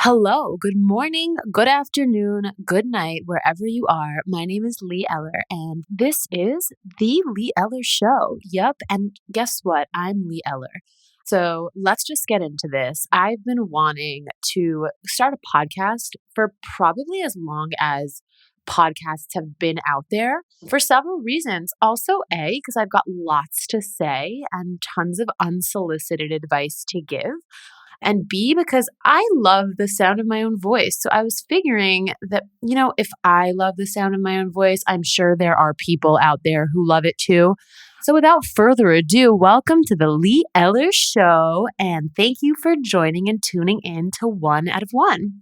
Hello, good morning, good afternoon, good night, wherever you are. My name is Lee Eller, and this is The Lee Eller Show. Yep, and guess what? I'm Lee Eller. So let's just get into this. I've been wanting to start a podcast for probably as long as podcasts have been out there for several reasons. Also, A, because I've got lots to say and tons of unsolicited advice to give, and B, because I love the sound of my own voice. So I was figuring that, if I love the sound of my own voice, I'm sure there are people out there who love it too. So without further ado, welcome to the Lee Eller Show, and thank you for joining and tuning in to One Out of One.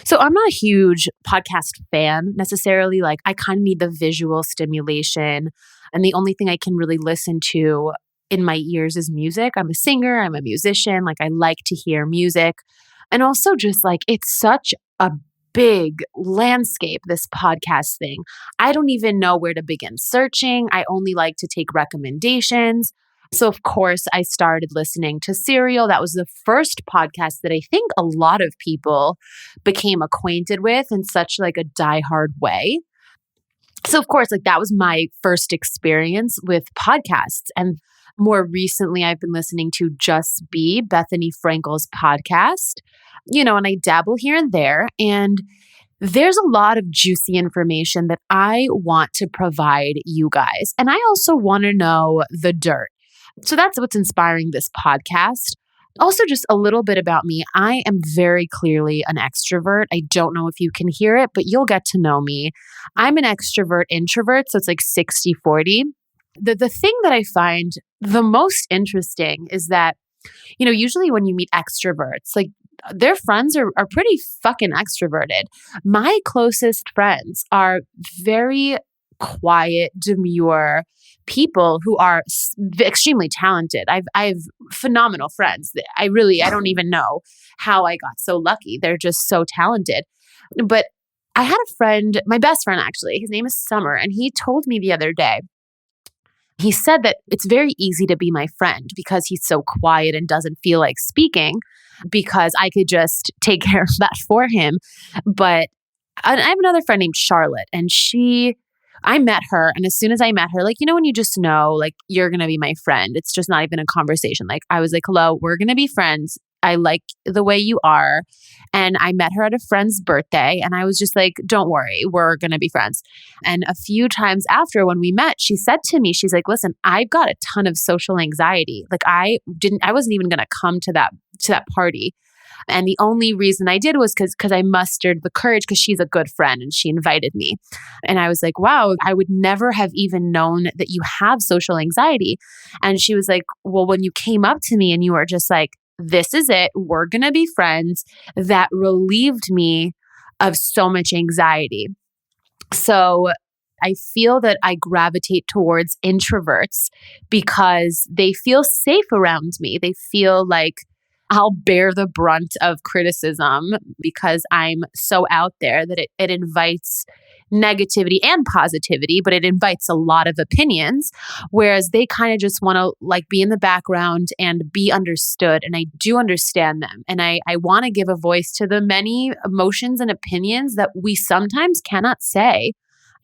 So I'm not a huge podcast fan necessarily. Like, I kind of need the visual stimulation, and the only thing I can really listen to in my ears is music. I'm a singer, I'm a musician, like I like to hear music. And also just like it's such a big landscape, this podcast thing. I don't even know where to begin searching. I only like to take recommendations. So of course I started listening to Serial. That was the first podcast that I think a lot of people became acquainted with in such like a diehard way. So of course, like that was my first experience with podcasts. And more recently, I've been listening to Just Be, Bethany Frankel's podcast, and I dabble here and there. And there's a lot of juicy information that I want to provide you guys. And I also want to know the dirt. So that's what's inspiring this podcast. Also, just a little bit about me. I am very clearly an extrovert. I don't know if you can hear it, but you'll get to know me. I'm an extrovert introvert, so it's like 60-40. The thing that I find the most interesting is that, usually when you meet extroverts, like their friends are pretty fucking extroverted. My closest friends are very quiet, demure people who are extremely talented. I've phenomenal friends. I don't even know how I got so lucky. They're just so talented. But I had a friend, my best friend actually, his name is Summer, and he told me the other day, he said that it's very easy to be my friend because he's so quiet and doesn't feel like speaking, because I could just take care of that for him. But I have another friend named Charlotte, and I met her. And as soon as I met her, like, when you just know, like, you're going to be my friend, it's just not even a conversation. Like, I was like, hello, we're going to be friends. I like the way you are. And I met her at a friend's birthday, and I was just like, don't worry, we're going to be friends. And a few times after, when we met, she said to me, she's like, listen, I've got a ton of social anxiety. Like I wasn't even going to come to that party. And the only reason I did was because I mustered the courage, because she's a good friend and she invited me. And I was like, wow, I would never have even known that you have social anxiety. And she was like, well, when you came up to me and you were just like, this is it, we're going to be friends, that relieved me of so much anxiety. So I feel that I gravitate towards introverts because they feel safe around me. They feel like I'll bear the brunt of criticism because I'm so out there that it invites negativity and positivity, but it invites a lot of opinions, whereas they kind of just want to like be in the background and be understood. And I do understand them. And I want to give a voice to the many emotions and opinions that we sometimes cannot say.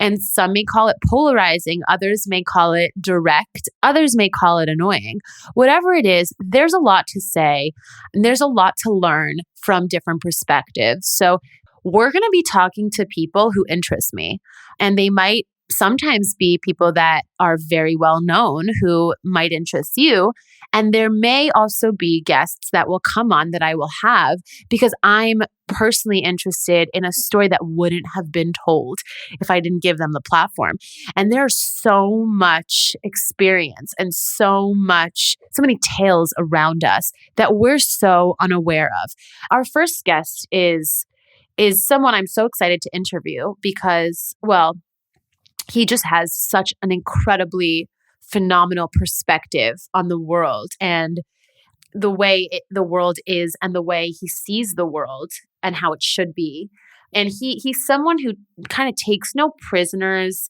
And some may call it polarizing, others may call it direct, others may call it annoying. Whatever it is, there's a lot to say, and there's a lot to learn from different perspectives. So we're going to be talking to people who interest me, and they might sometimes be people that are very well known who might interest you. And there may also be guests that will come on that I will have because I'm personally interested in a story that wouldn't have been told if I didn't give them the platform. And there's so much experience and so many tales around us that we're so unaware of. Our first guest is someone I'm so excited to interview because, well, he just has such an incredibly phenomenal perspective on the world and the way the world is and the way he sees the world and how it should be. And he's someone who kind of takes no prisoners,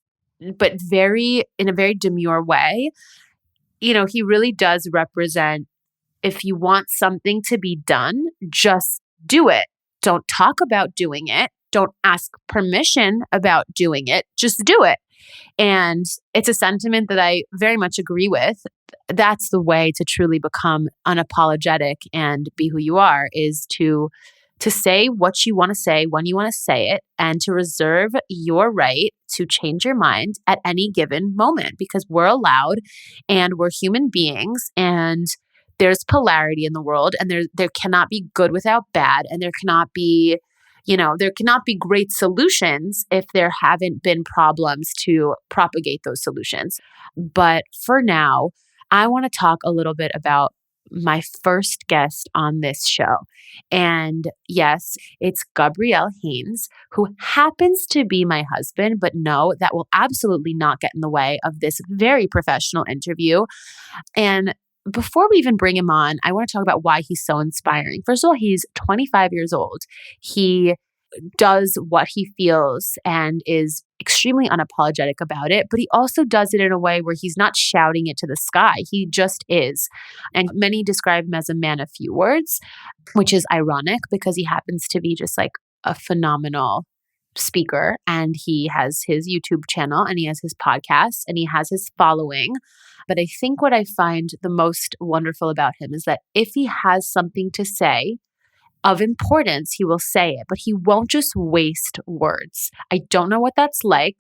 but in a very demure way. He really does represent, if you want something to be done, just do it. Don't talk about doing it. Don't ask permission about doing it. Just do it. And it's a sentiment that I very much agree with. That's the way to truly become unapologetic and be who you are, is to say what you want to say when you want to say it, and to reserve your right to change your mind at any given moment, because we're allowed and we're human beings, and there's polarity in the world, and there cannot be good without bad, and there cannot be there cannot be great solutions if there haven't been problems to propagate those solutions. But for now, I want to talk a little bit about my first guest on this show. And yes, it's Gabriel Haines, who happens to be my husband, but no, that will absolutely not get in the way of this very professional interview. And before we even bring him on, I want to talk about why he's so inspiring. First of all, he's 25 years old. He does what he feels and is extremely unapologetic about it, but he also does it in a way where he's not shouting it to the sky. He just is. And many describe him as a man of few words, which is ironic because he happens to be just like a phenomenal speaker, and he has his YouTube channel, and he has his podcast, and he has his following. But I think what I find the most wonderful about him is that if he has something to say of importance, he will say it, but he won't just waste words. I don't know what that's like,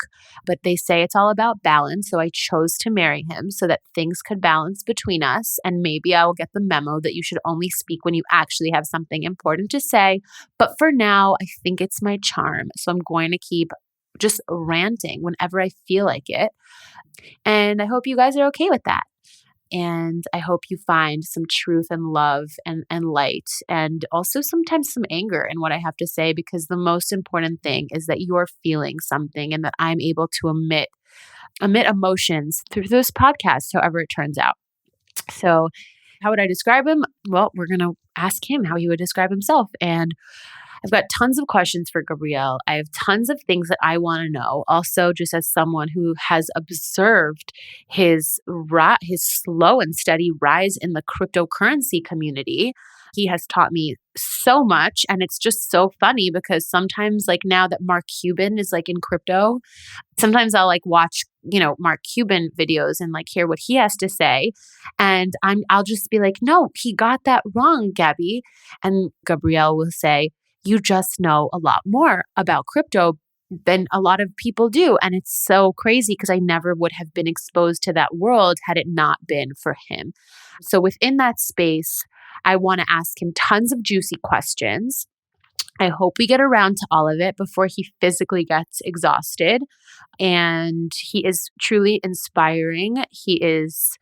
but they say it's all about balance. So I chose to marry him so that things could balance between us. And maybe I will get the memo that you should only speak when you actually have something important to say. But for now, I think it's my charm. So I'm going to keep just ranting whenever I feel like it. And I hope you guys are okay with that. And I hope you find some truth and love and light, and also sometimes some anger in what I have to say, because the most important thing is that you're feeling something and that I'm able to emit emotions through this podcast, however it turns out. So how would I describe him? Well, we're going to ask him how he would describe himself. And I've got tons of questions for Gabriel. I have tons of things that I want to know. Also, just as someone who has observed his slow and steady rise in the cryptocurrency community, he has taught me so much. And it's just so funny because sometimes, like now that Mark Cuban is like in crypto, sometimes I'll like watch, Mark Cuban videos and like hear what he has to say. And I'll just be like, no, he got that wrong, Gabby. And Gabriel will say, you just know a lot more about crypto than a lot of people do. And it's so crazy because I never would have been exposed to that world had it not been for him. So within that space, I want to ask him tons of juicy questions. I hope we get around to all of it before he physically gets exhausted. And he is truly inspiring. He is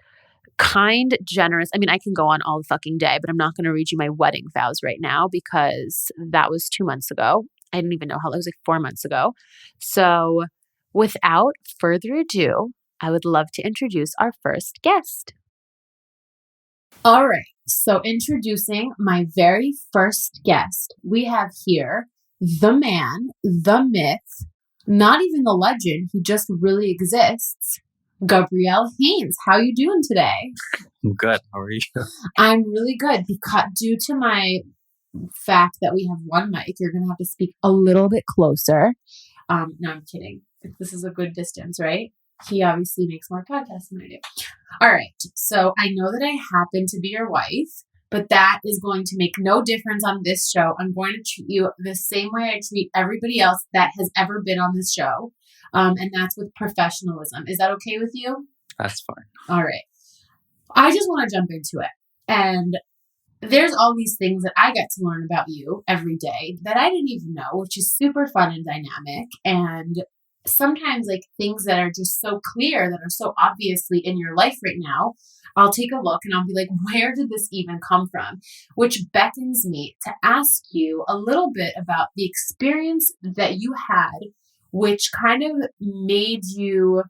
kind, generous. I mean, I can go on all fucking day, but I'm not going to read you my wedding vows right now because that was 2 months ago. I didn't even know how long. It was like 4 months ago. So without further ado, I would love to introduce our first guest. All right. So introducing my very first guest, we have here the man, the myth, not even the legend, who just really exists, Gabriel Haines. How you doing today? I'm good. How are you? I'm really good. Because due to my fact that we have one mic, you're going to have to speak a little bit closer. No, I'm kidding. This is a good distance, right? He obviously makes more podcasts than I do. All right. So I know that I happen to be your wife, but that is going to make no difference on this show. I'm going to treat you the same way I treat everybody else that has ever been on this show. And that's with professionalism. Is that okay with you? That's fine. All right. I just want to jump into it. And there's all these things that I get to learn about you every day that I didn't even know, which is super fun and dynamic. And sometimes like things that are just so clear, that are so obviously in your life right now, I'll take a look and I'll be like, where did this even come from? Which beckons me to ask you a little bit about the experience that you had, which kind of made you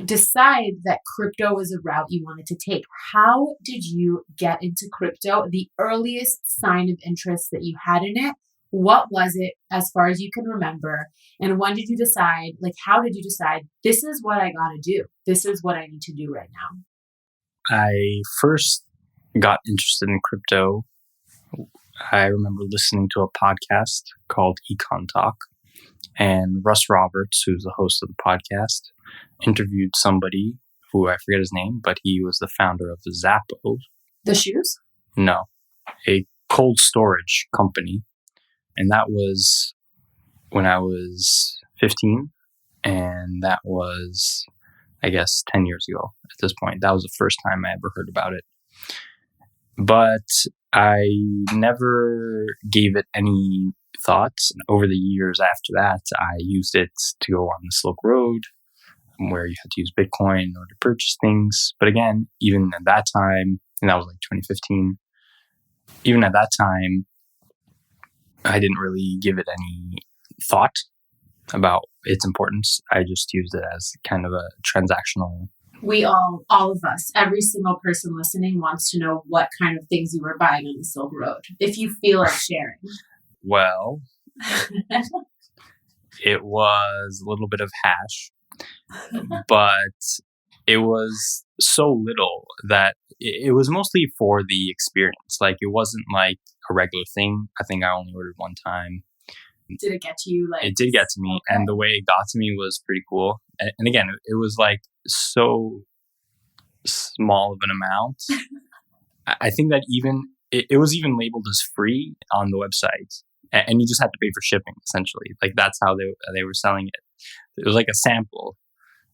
decide that crypto was a route you wanted to take. How did you get into crypto? The earliest sign of interest that you had in it, what was it as far as you can remember? And when did you decide, like, how did you decide, this is what I got to do? This is what I need to do right now? I first got interested in crypto I remember listening to a podcast called Econ Talk, and Russ Roberts, who's the host of the podcast, interviewed somebody who I forget his name, but he was the founder of Zappo. The shoes? No, a cold storage company. And that was when I was 15. And that was, I guess, 10 years ago at this point. That was the first time I ever heard about it. But I never gave it any thoughts. And over the years after that, I used it to go on the Silk Road, where you had to use Bitcoin in order to purchase things. But again, even at that time, and that was like 2015, even at that time, I didn't really give it any thought about its importance. I just used it as kind of a transactional. We all of us, every single person listening wants to know what kind of things you were buying on the Silk Road, if you feel like sharing. Well, it was a little bit of hash, but it was so little that it was mostly for the experience. Like, it wasn't like a regular thing. I think I only ordered one time. Did it get to you? Like, it did get to me, okay. And the way it got to me was pretty cool. And again, it was like so small of an amount. I think that even it was even labeled as free on the website, and you just had to pay for shipping. Essentially, like that's how they were selling it. It was like a sample.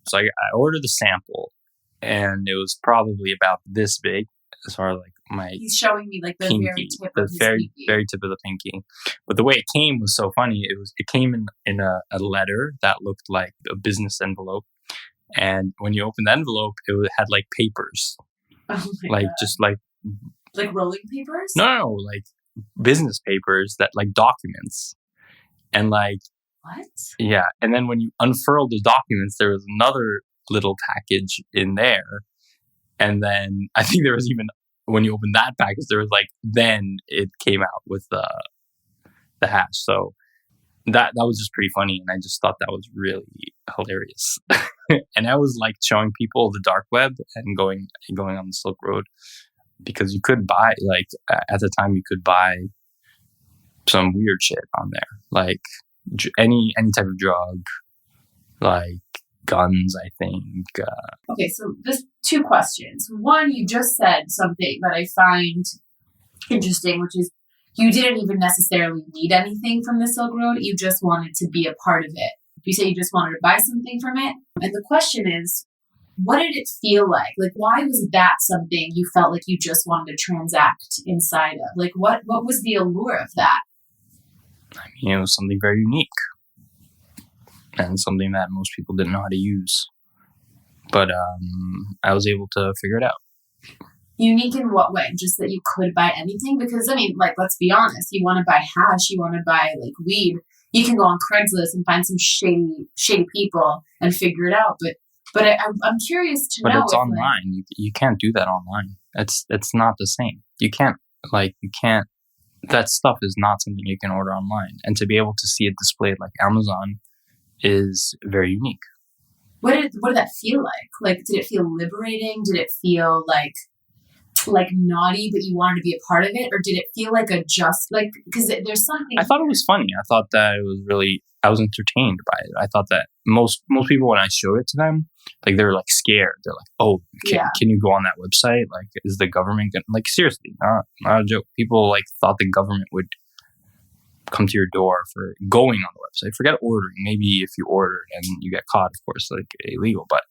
So I ordered the sample, and it was probably about this big, as far as like my. He's showing me like the pinky, very tip of his pinky. Very tip of the pinky. But the way it came was so funny. It came in a letter that looked like a business envelope, and when you opened the envelope, it had like papers, like God. Just like rolling papers. No, like business papers that like documents, and like. What? Yeah, and then when you unfurled the documents, there was another little package in there, and then I think there was even when you opened that package, there was like then it came out with the hash. So that was just pretty funny, and I just thought that was really hilarious. And I was like showing people the dark web and going on the Silk Road, because you could buy, like at the time you could buy some weird shit on there, like. Any type of drug, like guns, I think. Okay, so there's two questions. One, you just said something that I find interesting, which is you didn't even necessarily need anything from the Silk Road. You just wanted to be a part of it. You say you just wanted to buy something from it. And the question is, what did it feel like? Like, why was that something you felt like you just wanted to transact inside of? Like, what was the allure of that? I mean, it was something very unique and something that most people didn't know how to use. But I was able to figure it out. Unique in what way? Just that you could buy anything? Because, I mean, like, let's be honest. You want to buy hash, you want to buy, like, weed. You can go on Craigslist and find some shady people and figure it out. But I'm curious to know. But it's online. Like, you can't do that online. It's not the same. You can't. That stuff is not something you can order online. And to be able to see it displayed like Amazon is very unique. What did that feel like? Like, did it feel liberating? Did it feel like naughty, but you wanted to be a part of it? Or did it feel like because there's something. I thought it was funny. I thought that it was really, I was entertained by it. I thought that most people, when I showed it to them, like they were like scared. They're like, "Oh, can you go on that website? Like, is the government gonna, like, seriously, not a joke." People like thought the government would come to your door for going on the website. Forget ordering. Maybe if you ordered and you get caught, of course, like illegal. But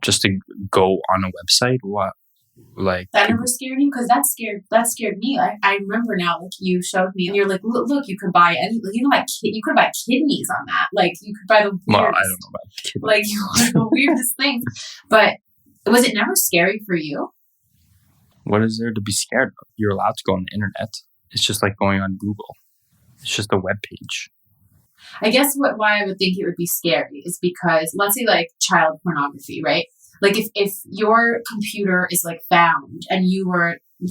just to go on a website, what? Like, that never scared you? Because that scared me. I remember now, like, you showed me and you're like, look, you could buy you could buy kidneys on that. Like, you could buy the weirdest, well, I don't know about kidneys. Like, the weirdest things. But was it never scary for you? What is there to be scared of? You're allowed to go on the internet. It's just like going on Google. It's just a web page. I guess why I would think it would be scary is because, let's say, like, child pornography, right? Like, if your computer is, like, found and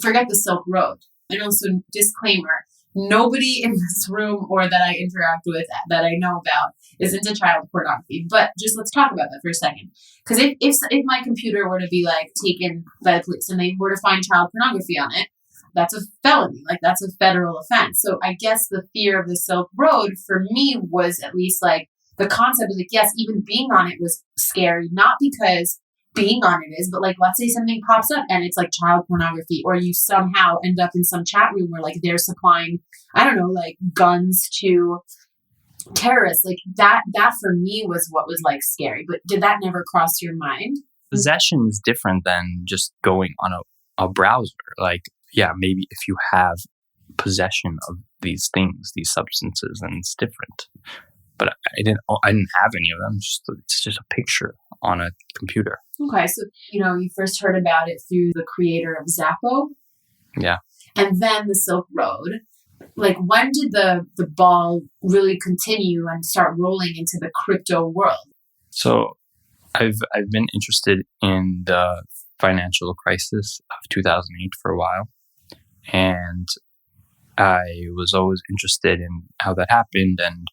forget the Silk Road. And also, disclaimer, nobody in this room or that I interact with that I know about is into child pornography. But just let's talk about that for a second. Because if my computer were to be, like, taken by the police and they were to find child pornography on it, that's a felony. Like that's a federal offense. So I guess the fear of the Silk Road for me was at least like the concept was like, yes, even being on it was scary, not because being on it is, but like, let's say something pops up and it's like child pornography, or you somehow end up in some chat room where like they're supplying, I don't know, like guns to terrorists. Like that for me was what was like scary. But did that never cross your mind? Possession is different than just going on a browser. Like, yeah, maybe if you have possession of these things, these substances, then it's different. But I didn't have any of them. It's just a picture on a computer. Okay, so you first heard about it through the creator of Zappo. Yeah. And then the Silk Road. Like, when did the ball really continue and start rolling into the crypto world? So I've been interested in the financial crisis of 2008 for a while. And I was always interested in how that happened. And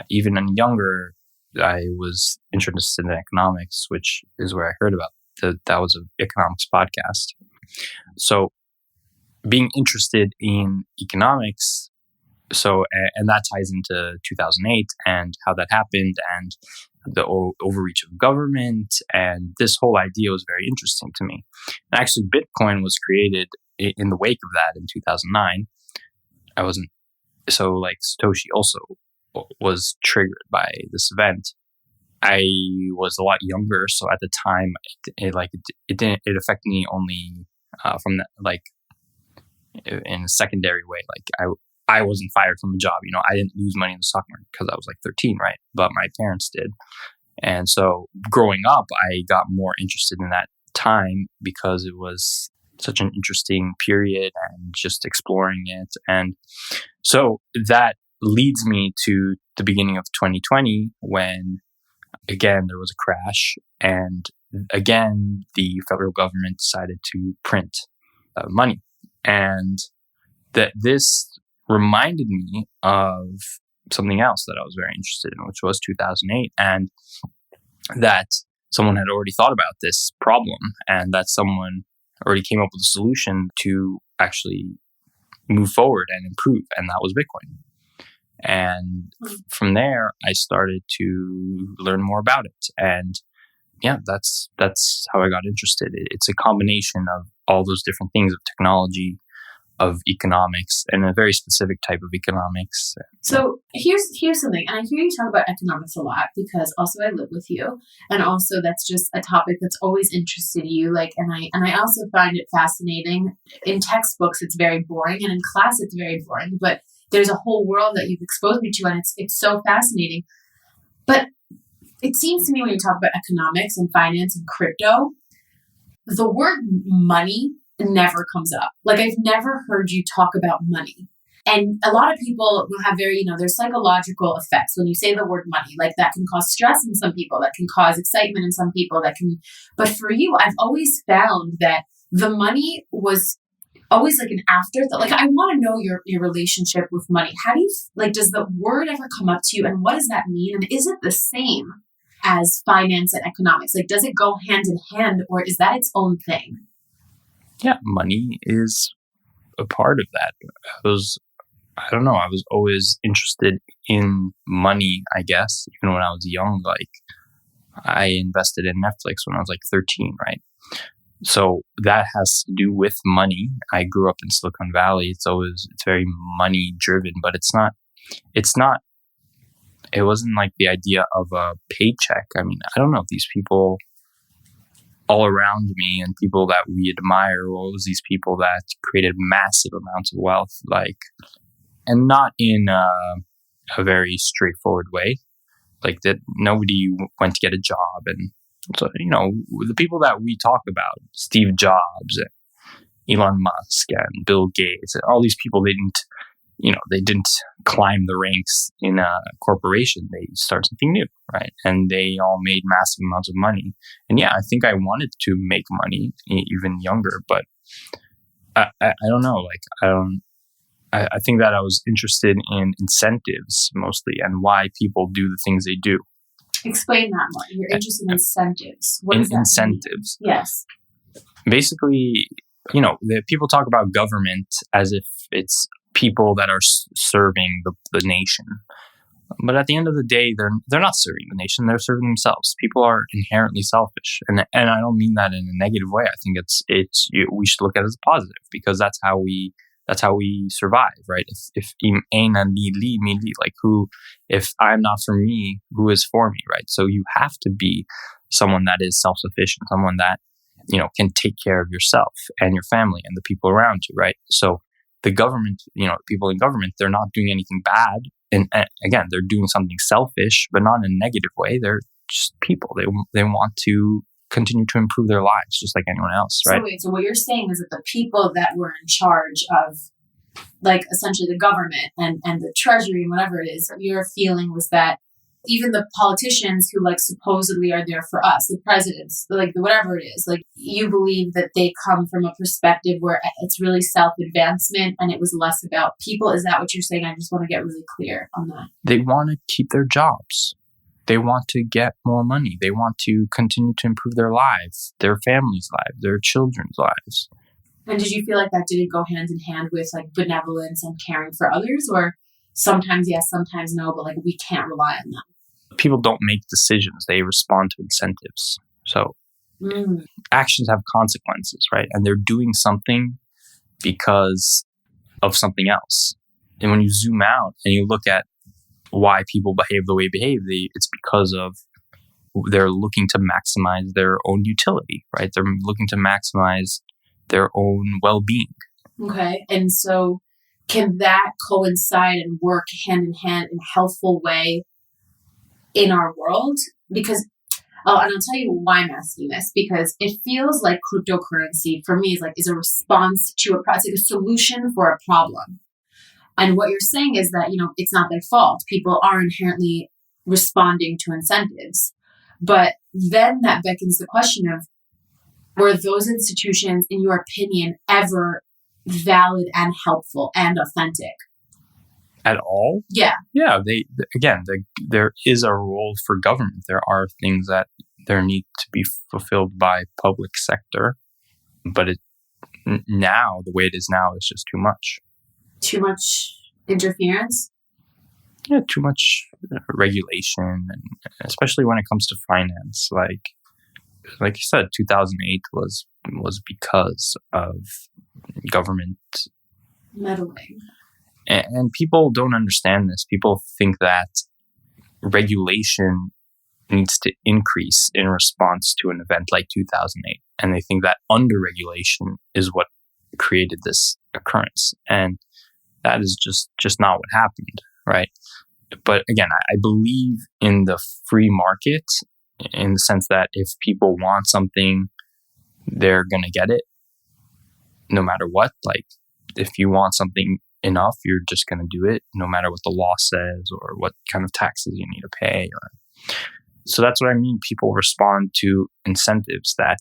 even in younger, I was interested in economics, which is where I heard about that was an economics podcast. So being interested in economics, and that ties into 2008 and how that happened and the overreach of government, and this whole idea was very interesting to me. And actually, Bitcoin was created in the wake of that in 2009. I wasn't so like Satoshi also was triggered by this event. I was a lot younger, so at the time, it affected me only from that, like in a secondary way. Like I wasn't fired from a job. I didn't lose money in the stock market because I was like 13, right? But my parents did. And so growing up, I got more interested in that time because it was such an interesting period and just exploring it. And so that leads me to the beginning of 2020 when, again, there was a crash. And again, the federal government decided to print money. And that this reminded me of something else that I was very interested in, which was 2008, and that someone had already thought about this problem and that someone already came up with a solution to actually move forward and improve, and that was Bitcoin. And from there, I started to learn more about it. And yeah, that's how I got interested. It's a combination of all those different things, of technology, of economics, and a very specific type of economics. So here's something, and I hear you talk about economics a lot because also I live with you, and also that's just a topic that's always interested you. Like, and I also find it fascinating. In textbooks, it's very boring, and in class, it's very boring. But there's a whole world that you've exposed me to, and it's so fascinating. But it seems to me when you talk about economics and finance and crypto, the word money never comes up. Like, I've never heard you talk about money. And a lot of people will have very, there's psychological effects when you say the word money. Like, that can cause stress in some people, that can cause excitement in some people, but for you, I've always found that the money was always like an afterthought. Like, I want to know your relationship with money. How do you, does the word ever come up to you, and what does that mean? And is it the same as finance and economics? Like, does it go hand in hand, or is that its own thing? Yeah, money is a part of that. I don't know, I was always interested in money, I guess, even when I was young. Like, I invested in Netflix when I was like 13, right? So that has to do with money. I grew up in Silicon Valley. It's very money driven, but it wasn't like the idea of a paycheck. I mean, I don't know if these people all around me and people that we admire, or was these people that created massive amounts of wealth, and not in a very straightforward way, like that nobody went to get a job. And so, the people that we talk about, Steve Jobs and Elon Musk and Bill Gates, and all these people, they didn't climb the ranks in a corporation. They started something new, right? And they all made massive amounts of money. And yeah, I think I wanted to make money even younger, but I don't know. I think that I was interested in incentives mostly, and why people do the things they do. Explain that more. You're interested in incentives. What does that incentives? mean? Yes. Basically, people talk about government as if it's people that are serving the nation. But at the end of the day, they're not serving the nation; they're serving themselves. People are inherently selfish, and I don't mean that in a negative way. I think we should look at it as a positive, because that's how we survive, right? If aina ni li mi li, like if I'm not for me, who is for me, right? So you have to be someone that is self-sufficient, someone that can take care of yourself and your family and the people around you, right? So the government, people in government, they're not doing anything bad. And again, they're doing something selfish, but not in a negative way. They're just people. They want to continue to improve their lives just like anyone else, right? So what you're saying is that the people that were in charge of, like, essentially the government and the treasury and whatever it is, your feeling was that even the politicians who, like, supposedly are there for us, the presidents, like, whatever it is, like, you believe that they come from a perspective where it's really self-advancement and it was less about people. Is that what you're saying? I just want to get really clear on that. They want to keep their jobs. They want to get more money. They want to continue to improve their lives, their families' lives, their children's lives. And did you feel like that didn't go hand in hand with, like, benevolence and caring for others? Or sometimes yes, sometimes no, but, like, we can't rely on them? People don't make decisions. They respond to incentives. So actions have consequences, right? And they're doing something because of something else. And when you zoom out and you look at why people behave the way they behave, it's because of they're looking to maximize their own utility, right? They're looking to maximize their own well-being. Okay. And so can that coincide and work hand in hand in a healthful way in our world? Because, and I'll tell you why I'm asking this, because it feels like cryptocurrency for me is a response to it's like a solution for a problem. And what you're saying is that, it's not their fault. People are inherently responding to incentives. But then that beckons the question of, were those institutions, in your opinion, ever valid and helpful and authentic? At all? Yeah. Yeah. There is a role for government. There are things that there need to be fulfilled by public sector, but now the way it is now is just too much. Too much interference? Yeah, too much regulation, and especially when it comes to finance. Like you said, 2008 was because of government meddling. And people don't understand this. People think that regulation needs to increase in response to an event like 2008. And they think that under-regulation is what created this occurrence. And that is just not what happened, right? But again, I believe in the free market in the sense that if people want something, they're going to get it no matter what. Like, if you want something enough, you're just going to do it no matter what the law says or what kind of taxes you need to pay. So that's what I mean. People respond to incentives that,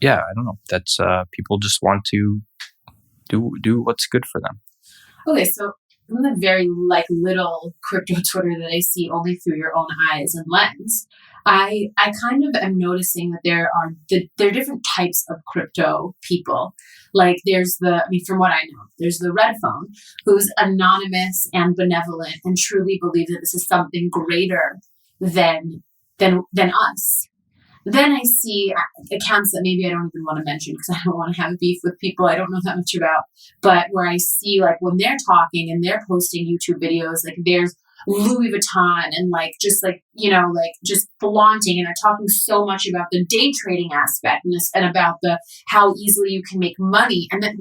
I don't know. That's people just want to do what's good for them. Okay, so from the very little crypto Twitter that I see only through your own eyes and lens, I kind of am noticing that there are different types of crypto people. Like from what I know, there's the red phone, who's anonymous and benevolent and truly believe that this is something greater than us. Then I see accounts that maybe I don't even want to mention because I don't want to have beef with people I don't know that much about, but where I see, like, when they're talking and they're posting YouTube videos, like, there's Louis Vuitton and just flaunting, and they're talking so much about the day trading aspect and about how easily you can make money. And then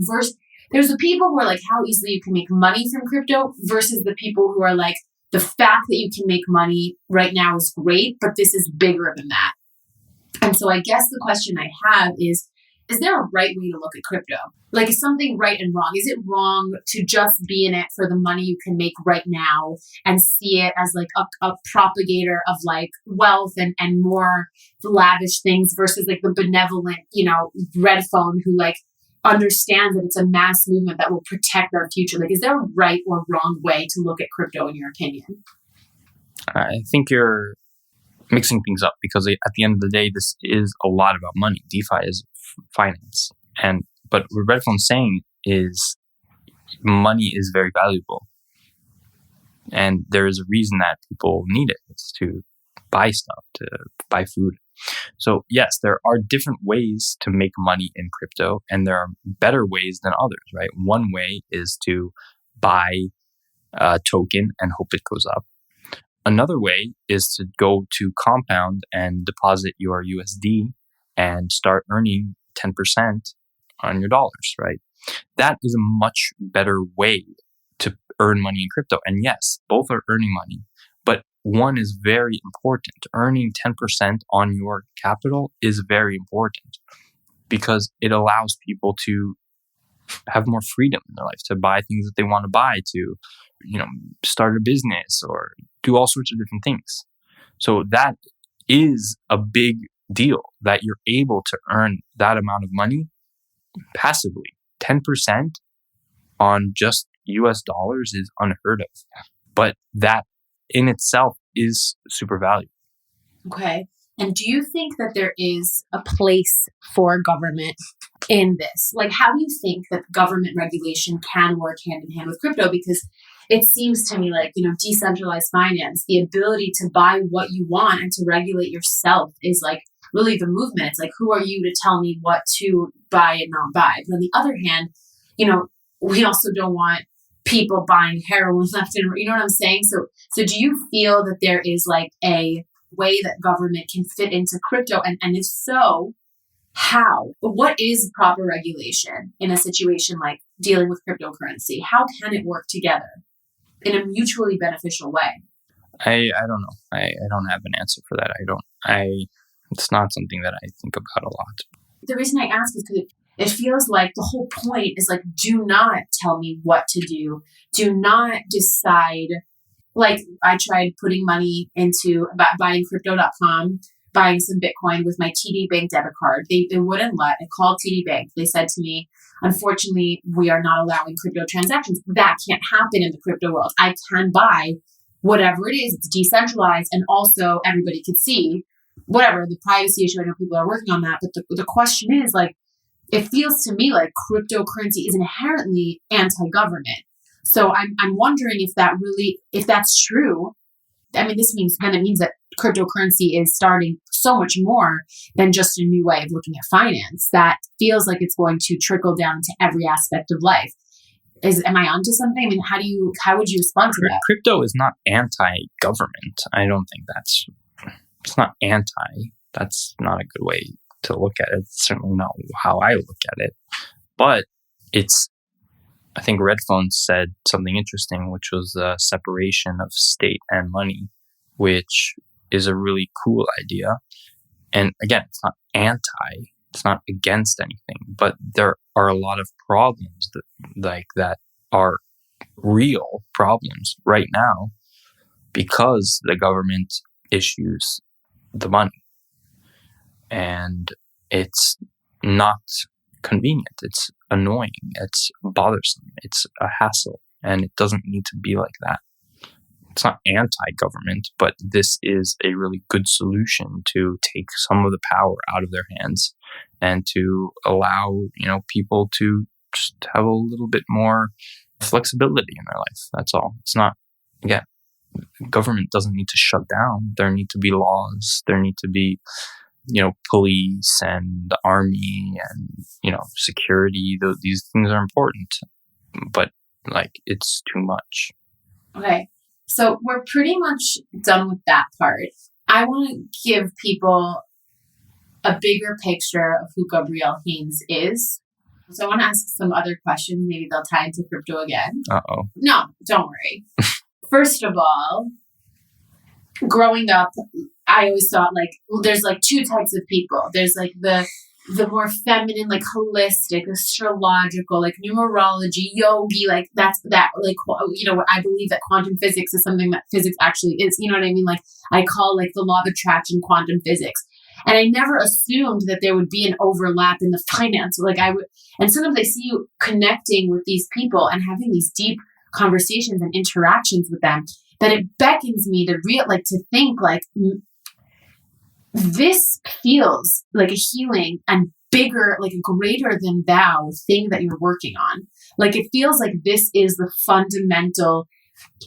there's the people who are like, how easily you can make money from crypto, versus the people who are like, the fact that you can make money right now is great, but this is bigger than that. And so I guess the question I have is there a right way to look at crypto? Like, is something right and wrong? Is it wrong to just be in it for the money you can make right now and see it as like a propagator of like wealth and more lavish things, versus like the benevolent, red phone who like understands that it's a mass movement that will protect our future? Like, is there a right or wrong way to look at crypto in your opinion? I think you're mixing things up, because at the end of the day, this is a lot about money. DeFi is finance. But what Redphone's saying is money is very valuable. And there is a reason that people need it. It's to buy stuff, to buy food. So yes, there are different ways to make money in crypto, and there are better ways than others, right? One way is to buy a token and hope it goes up. Another way is to go to Compound and deposit your USD and start earning 10% on your dollars, right? That is a much better way to earn money in crypto. And yes, both are earning money, but one is very important. Earning 10% on your capital is very important because it allows people to have more freedom in their life, to buy things that they want to buy, to, start a business or do all sorts of different things. So that is a big deal that you're able to earn that amount of money passively. 10% on just US dollars is unheard of. But that in itself is super valuable. Okay. And do you think that there is a place for government in this? Like, how do you think that government regulation can work hand in hand with crypto? Because it seems to me like, decentralized finance, the ability to buy what you want and to regulate yourself is like really the movement. It's like, who are you to tell me what to buy and not buy? But on the other hand, we also don't want people buying heroin left and right. You know what I'm saying? So do you feel that there is like a way that government can fit into crypto? And if so, how? What is proper regulation in a situation like dealing with cryptocurrency? How can it work together in a mutually beneficial way? I don't know. I don't have an answer for that. It's not something that I think about a lot. The reason I ask is because it feels like the whole point is like, do not tell me what to do. Do not decide. Like, I tried putting money into buying crypto.com, buying some Bitcoin with my TD Bank debit card. They wouldn't let. I called TD Bank. They said to me, unfortunately, we are not allowing crypto transactions. That can't happen in the crypto world. I can buy whatever it is. It's decentralized, and also everybody could see whatever the privacy issue. I know people are working on that, but the question is like, it feels to me like cryptocurrency is inherently anti-government. So I'm wondering if that's true. I mean, it means that cryptocurrency is starting so much more than just a new way of looking at finance. That feels like it's going to trickle down to every aspect of life. Am I onto something? I mean, how would you respond to that? Crypto is not anti-government. I don't think it's not anti. That's not a good way to look at it. It's certainly not how I look at it. But I think Redphone said something interesting, which was the separation of state and money, which is a really cool idea. And again, it's not anti, it's not against anything, but there are a lot of problems that are real problems right now because the government issues the money. And it's not convenient. It's annoying. It's bothersome. It's a hassle. And it doesn't need to be like that. It's not anti-government, but this is a really good solution to take some of the power out of their hands and to allow, people to just have a little bit more flexibility in their life. That's all. It's not, again, government doesn't need to shut down. There need to be laws. There need to be police and the army and, security. These things are important, but it's too much. Okay. So we're pretty much done with that part. I want to give people a bigger picture of who Gabriel Haines is. So I want to ask some other questions. Maybe they'll tie into crypto again. Uh-oh. No, don't worry. First of all, growing up, I always thought there's two types of people. There's the more feminine, holistic, astrological, numerology, yogi, I believe that quantum physics is something that physics actually is. You know what I mean? I call the law of attraction quantum physics. And I never assumed that there would be an overlap in the finance. And sometimes I see you connecting with these people and having these deep conversations and interactions with them, that it beckons me to think this feels like a healing and bigger, like a greater than thou thing that you're working on. Like it feels like this is the fundamental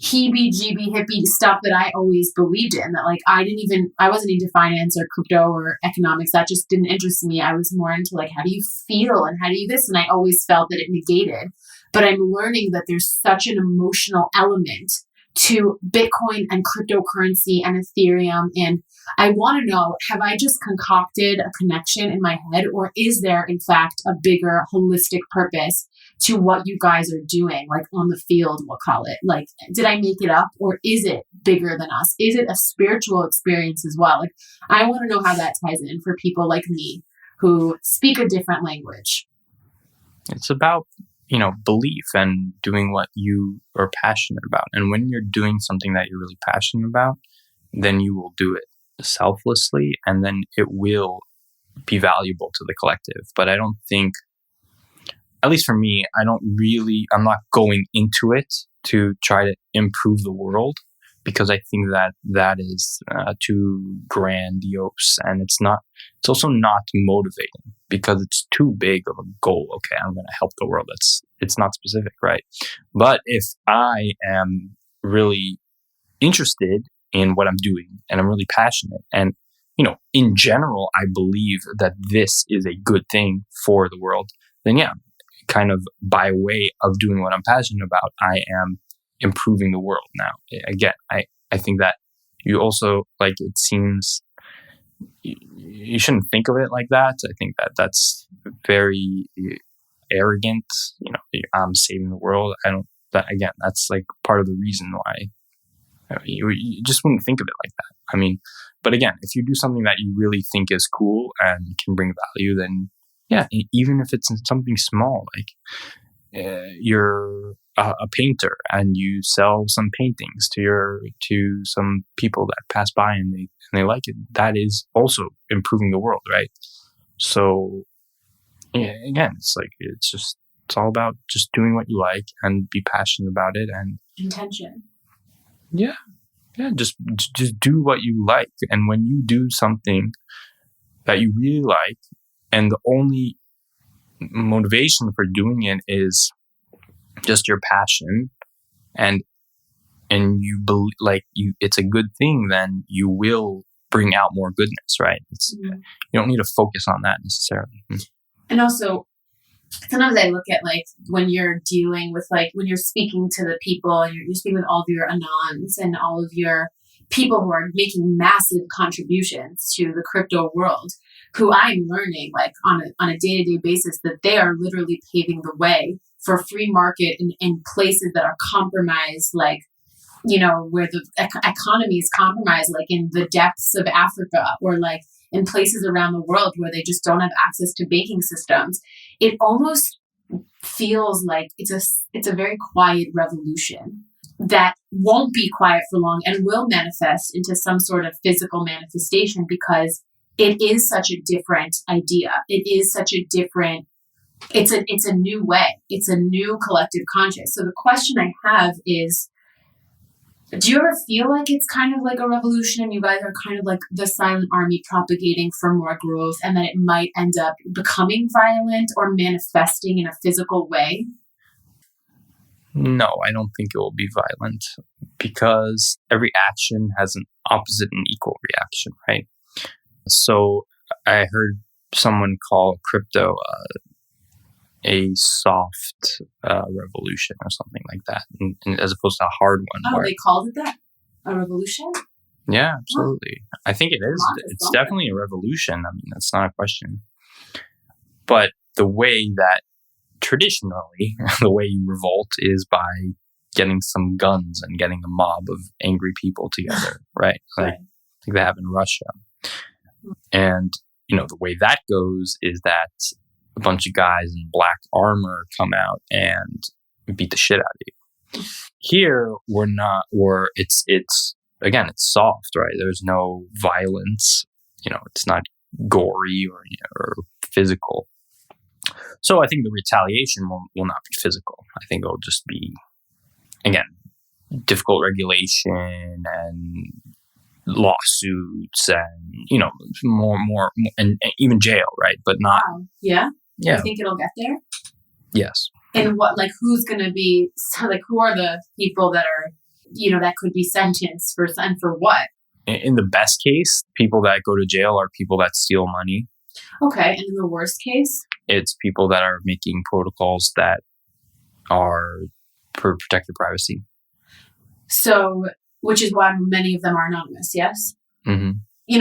heebie-jeebie hippie stuff that I always believed in, that like I wasn't into finance or crypto or economics. That just didn't interest me. I was more into like, how do you feel and how do you this? And I always felt that it negated. But I'm learning that there's such an emotional element to Bitcoin and cryptocurrency and Ethereum. And I want to know, have I just concocted a connection in my head, or is there in fact a bigger holistic purpose to what you guys are doing, like on the field, we'll call it? Like, did I make it up, or is it bigger than us? Is it a spiritual experience as well? Like, I want to know how that ties in for people like me who speak a different language. It's about, belief and doing what you are passionate about. And when you're doing something that you're really passionate about, then you will do it selflessly, and then it will be valuable to the collective. But I don't think, at least for me, I'm not going into it to try to improve the world, because I think that is too grandiose, and it's also not motivating, because it's too big of a goal. Okay, I'm going to help the world. It's not specific, right? But if I am really interested in what I'm doing and I'm really passionate, and in general, I believe that this is a good thing for the world, then yeah, kind of by way of doing what I'm passionate about, I am improving the world. Now, again, I think that you also, like, it seems you shouldn't think of it like that. I think that that's very arrogant. I'm saving the world. That's like part of the reason why you just wouldn't think of it like that. I mean, but again, if you do something that you really think is cool and can bring value, then yeah, even if it's something small, like you're a painter and you sell some paintings to some people that pass by and they like it, that is also improving the world, right? So yeah, again, it's all about just doing what you like and be passionate about it, and intention. Yeah, just do what you like, and when you do something that you really like, and the only motivation for doing it is just your passion, and you believe it's a good thing, then you will bring out more goodness, right? You don't need to focus on that necessarily. And also, sometimes I look at like when you're dealing with when you're speaking to the people, and you're speaking with all of your anons and all of your people who are making massive contributions to the crypto world, who I'm learning on a day-to-day basis that they are literally paving the way for free market in places that are compromised, where the economy is compromised, like in the depths of Africa, or like in places around the world where they just don't have access to banking systems. It almost feels like it's a very quiet revolution that won't be quiet for long and will manifest into some sort of physical manifestation, because it is such a different idea. It is such a different, it's a new way. It's a new collective conscious. So the question I have is, do you ever feel like it's kind of like a revolution and you guys are kind of like the silent army propagating for more growth, and that it might end up becoming violent or manifesting in a physical way? No, I don't think it will be violent, because every action has an opposite and equal reaction, right? So I heard someone call crypto a soft revolution or something like that, and as opposed to a hard one. Oh, they called it that? A revolution? Yeah, absolutely. Oh. I think it is. It's definitely a revolution. I mean, that's not a question. But the way that traditionally, the way you revolt is by getting some guns and getting a mob of angry people together, right? Like they have in Russia. And, the way that goes is that a bunch of guys in black armor come out and beat the shit out of you. Here, it's again, it's soft, right? There's no violence. It's not gory or physical. So I think the retaliation will not be physical. I think it'll just be, again, difficult regulation and lawsuits and, more and even jail, right? But not. Wow. Yeah. Yeah. You think it'll get there? Yes. And who's going to be, who are the people that are, that could be sentenced and for what? In the best case, people that go to jail are people that steal money. Okay. And in the worst case? It's people that are making protocols that are protect your privacy. So, which is why many of them are anonymous, yes? Mm-hmm.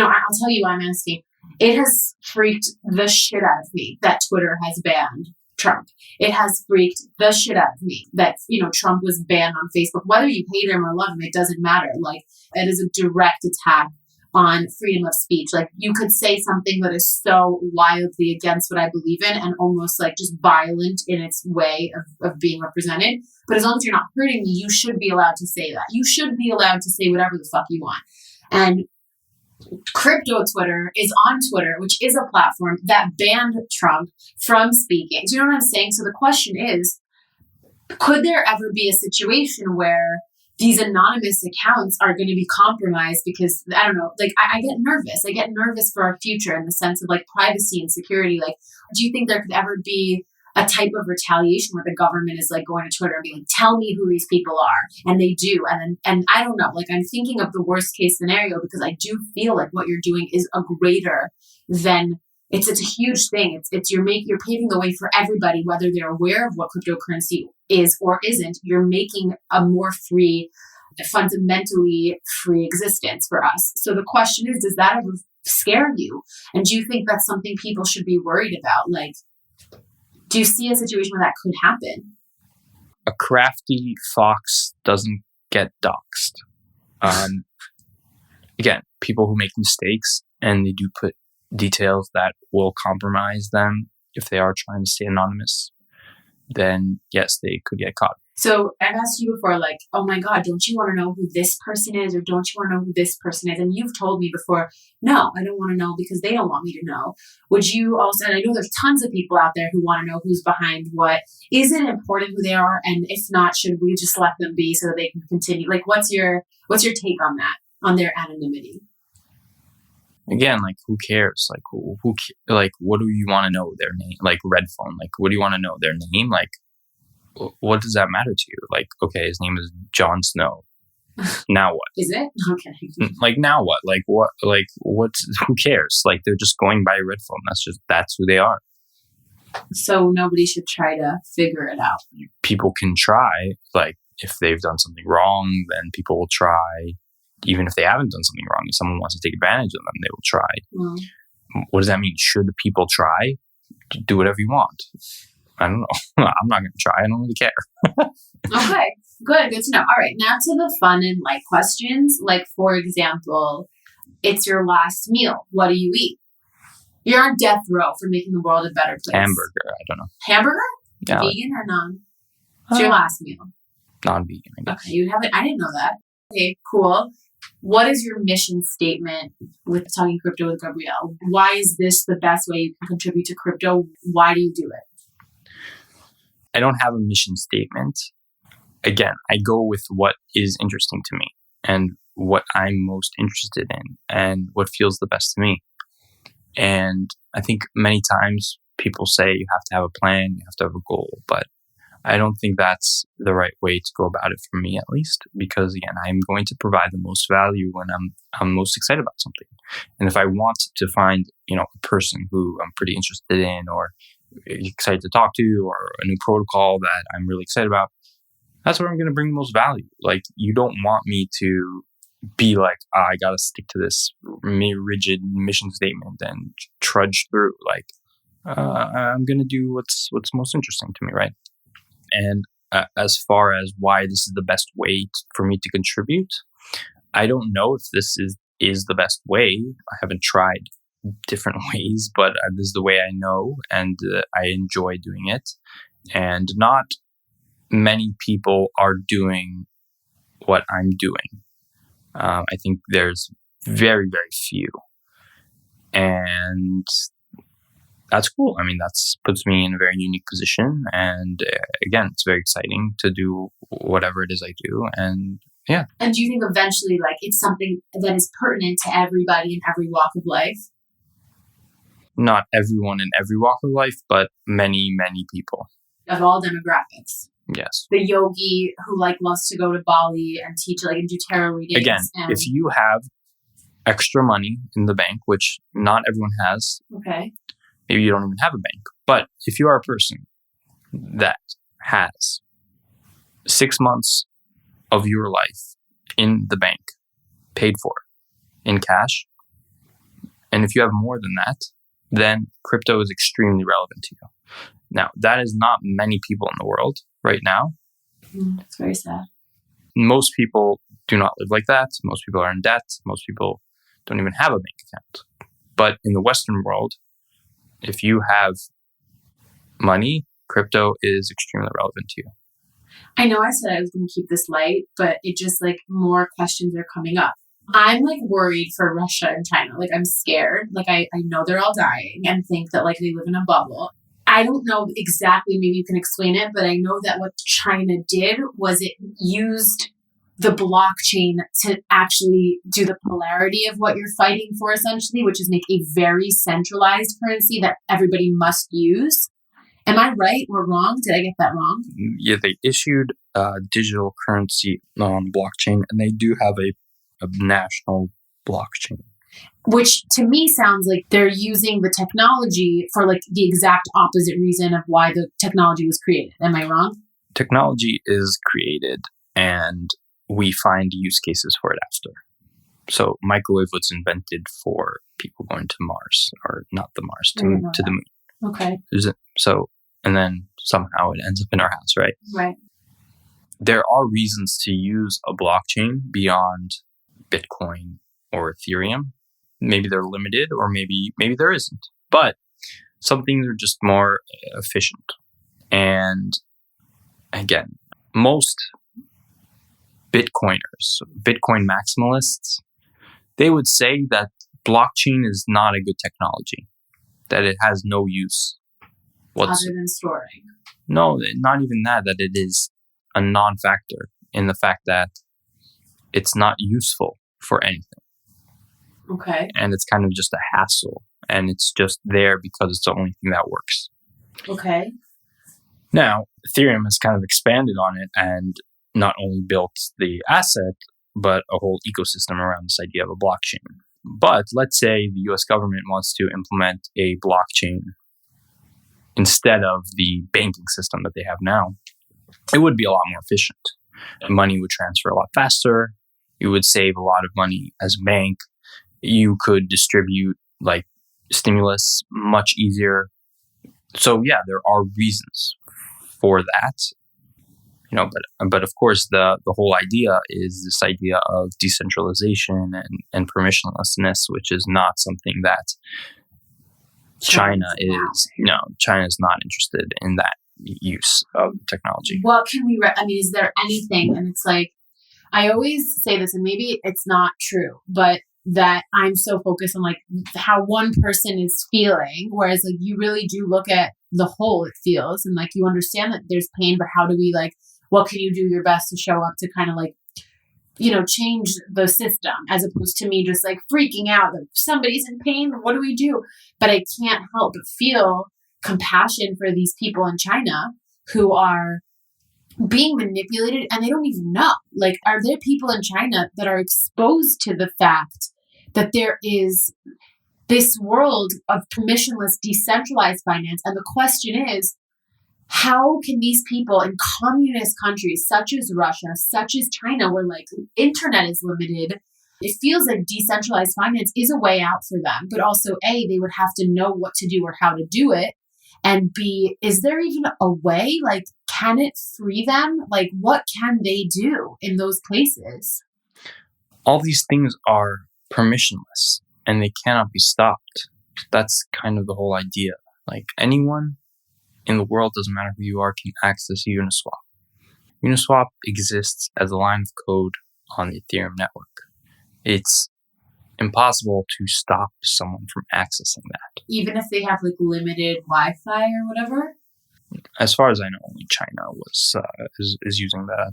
I'll tell you why I'm asking. It has freaked the shit out of me that Twitter has banned Trump. It has freaked the shit out of me that, Trump was banned on Facebook. Whether you hate him or love him, it doesn't matter. It is a direct attack on freedom of speech. You could say something that is so wildly against what I believe in and almost just violent in its way of being represented. But as long as you're not hurting me, you should be allowed to say that. You should be allowed to say whatever the fuck you want. And crypto Twitter is on Twitter, which is a platform that banned Trump from speaking. Do you know what I'm saying? So the question is, could there ever be a situation where these anonymous accounts are going to be compromised because, I don't know, I get nervous. I get nervous for our future in the sense of privacy and security. Do you think there could ever be a type of retaliation where the government is going to Twitter and being tell me who these people are, and they do, and I don't know, I'm thinking of the worst case scenario because I do feel like what you're doing is a greater than it's a huge thing. It's you're paving the way for everybody, whether they're aware of what cryptocurrency is or isn't. You're making a more free, fundamentally free existence for us. So the question is, does that ever scare you? And do you think that's something people should be worried about? Do you see a situation where that could happen? A crafty fox doesn't get doxxed. Again, people who make mistakes and they do put details that will compromise them if they are trying to stay anonymous, then yes, they could get caught. So I've asked you before, oh my God, don't you want to know who this person is, or don't you want to know who this person is? And you've told me before, no, I don't want to know because they don't want me to know. Would you also, and I know there's tons of people out there who want to know who's behind what. Is it important who they are? And if not, should we just let them be so that they can continue? What's your take on that, on their anonymity? Again, who cares? Who what do you want to know their name? Red phone. What do you want to know their name? What does that matter to you? Okay, his name is Jon Snow. Now what? Is it? Okay. Now what? Who cares? They're just going by a red phone. That's who they are. So nobody should try to figure it out. People can try. If they've done something wrong, then people will try. Even if they haven't done something wrong, if someone wants to take advantage of them, they will try. Mm. What does that mean? Should the people try? Do whatever you want. I don't know. I'm not going to try. I don't really care. Okay. Good to know. All right. Now to the fun and light questions. For example, it's your last meal. What do you eat? You're on death row for making the world a better place. Hamburger. I don't know. Hamburger? Yeah. Vegan or non? It's your last meal. Non-vegan, I guess. Okay. You haven't. I didn't know that. Okay. Cool. What is your mission statement with Talking Crypto with Gabriel? Why is this the best way you can contribute to crypto? Why do you do it? I don't have a mission statement. Again, I go with what is interesting to me and what I'm most interested in and what feels the best to me. And I think many times people say you have to have a plan, you have to have a goal, but I don't think that's the right way to go about it for me, at least, because again, I'm going to provide the most value when I'm most excited about something. And if I want to find, a person who I'm pretty interested in or excited to talk to or a new protocol that I'm really excited about, that's where I'm going to bring the most value. You don't want me to be I got to stick to this rigid mission statement and trudge through. I'm going to do what's most interesting to me, right? And as far as why this is the best way for me to contribute, I don't know if this is the best way. I haven't tried different ways, but this is the way I know, and I enjoy doing it. And not many people are doing what I'm doing. I think there's very, very few. And that's cool. I mean, that puts me in a very unique position. And again, it's very exciting to do whatever it is I do. And Yeah. And do you think eventually, like, it's something that is pertinent to everybody in every walk of life? Not everyone in every walk of life, but many, many people. Of all demographics. Yes. The yogi who like loves to go to Bali and teach, like, and do tarot readings. Again, if you have extra money in the bank, which not everyone has, okay, maybe you don't even have a bank, but if you are a person that has 6 months of your life in the bank paid for in cash, and if you have more than that, then crypto is extremely relevant to you. Now, that is not many people in the world right now. That's very sad. Most people do not live like that. Most people are in debt. Most people don't even have a bank account. But in the Western world, if you have money, crypto is extremely relevant to you. I know I said I was going to keep this light, but it just, like, more questions are coming up. I'm, like, worried for Russia and China. Like, I'm scared. Like, I know they're all dying and think that, like, they live in a bubble. I don't know exactly, maybe you can explain it, but I know that what China did was it used the blockchain to actually do the polarity of what you're fighting for, essentially, which is make a very centralized currency that everybody must use. Am I right or wrong? Did I get that wrong? Yeah, they issued digital currency on blockchain, and they do have a national blockchain. Which to me sounds like they're using the technology for, like, the exact opposite reason of why the technology was created. Am I wrong? Technology is created and we find use cases for it after. So microwave was invented for people going to Mars, or not the Mars, to the moon. Okay. So, and then somehow it ends up in our house, right? Right. There are reasons to use a blockchain beyond Bitcoin or Ethereum. Maybe they're limited, or maybe there isn't. But some things are just more efficient. And again, most Bitcoiners, Bitcoin maximalists, they would say that blockchain is not a good technology, that it has no use other than storing. No, not even that it is a non-factor in the fact that it's not useful for anything. Okay. And it's kind of just a hassle, and it's just there because it's the only thing that works. Okay. Now, Ethereum has kind of expanded on it and not only built the asset, but a whole ecosystem around this idea of a blockchain. But let's say the US government wants to implement a blockchain instead of the banking system that they have now. It would be a lot more efficient. Money would transfer a lot faster. You would save a lot of money as a bank. You could distribute, like, stimulus much easier. So yeah, there are reasons for that. But of course, the whole idea is this idea of decentralization and permissionlessness, which is not something that China is. No, China is not interested in that use of technology. What can we? Is there anything? And it's like, I always say this, and maybe it's not true, but that I'm so focused on, like, how one person is feeling, whereas, like, you really do look at the whole it feels, and, like, you understand that there's pain, but how do we, like, what can you do your best to show up to kind of, like, change the system, as opposed to me just, like, freaking out that somebody's in pain, what do we do? But I can't help but feel compassion for these people in China who are being manipulated and they don't even know. Like, are there people in China that are exposed to the fact that there is this world of permissionless, decentralized finance? And the question is, how can these people in communist countries such as Russia, such as China, where, like, internet is limited, it feels like decentralized finance is a way out for them. But also, A, they would have to know what to do or how to do it. And B, is there even a way? Like, can it free them? Like, what can they do in those places? All these things are permissionless and they cannot be stopped. That's kind of the whole idea. Like, anyone in the world, doesn't matter who you are, can access Uniswap. Uniswap exists as a line of code on the Ethereum network. It's impossible to stop someone from accessing that. Even if they have, like, limited Wi-Fi or whatever? As far as I know, only China is using that.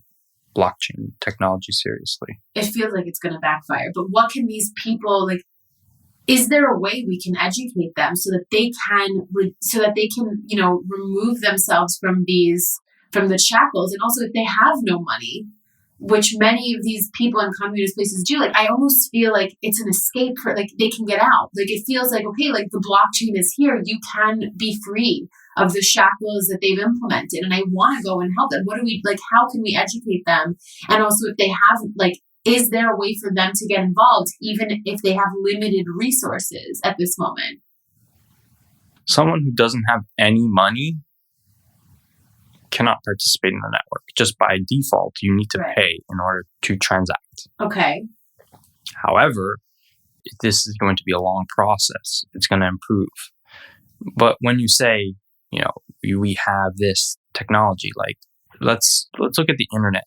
blockchain technology seriously. It feels like it's going to backfire. But what can these people, like, is there a way we can educate them so that they can, remove themselves from the shackles? And also, if they have no money, which many of these people in communist places do, like, I almost feel like it's an escape for, like, they can get out. Like, it feels like, okay, like, the blockchain is here. You can be free of the shackles that they've implemented. And I want to go and help them. How can we educate them? And also, if they have, like, is there a way for them to get involved, even if they have limited resources at this moment? Someone who doesn't have any money cannot participate in the network. Just by default, you need to pay in order to transact. Okay. However, this is going to be a long process. It's going to improve. But when you say, we have this technology, like, let's look at the internet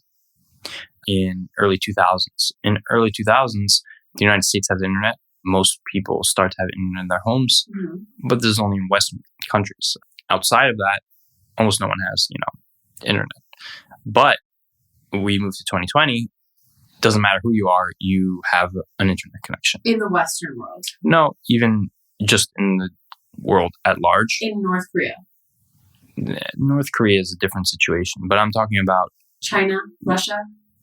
in early 2000s. In early 2000s, the United States has internet. Most people start to have internet in their homes, but this is only in Western countries. Outside of that, almost no one has, internet. But we move to 2020. Doesn't matter who you are, you have an internet connection. In the Western world? No, even just in the world at large. In North Korea? North Korea is a different situation, but I'm talking about China, Russia?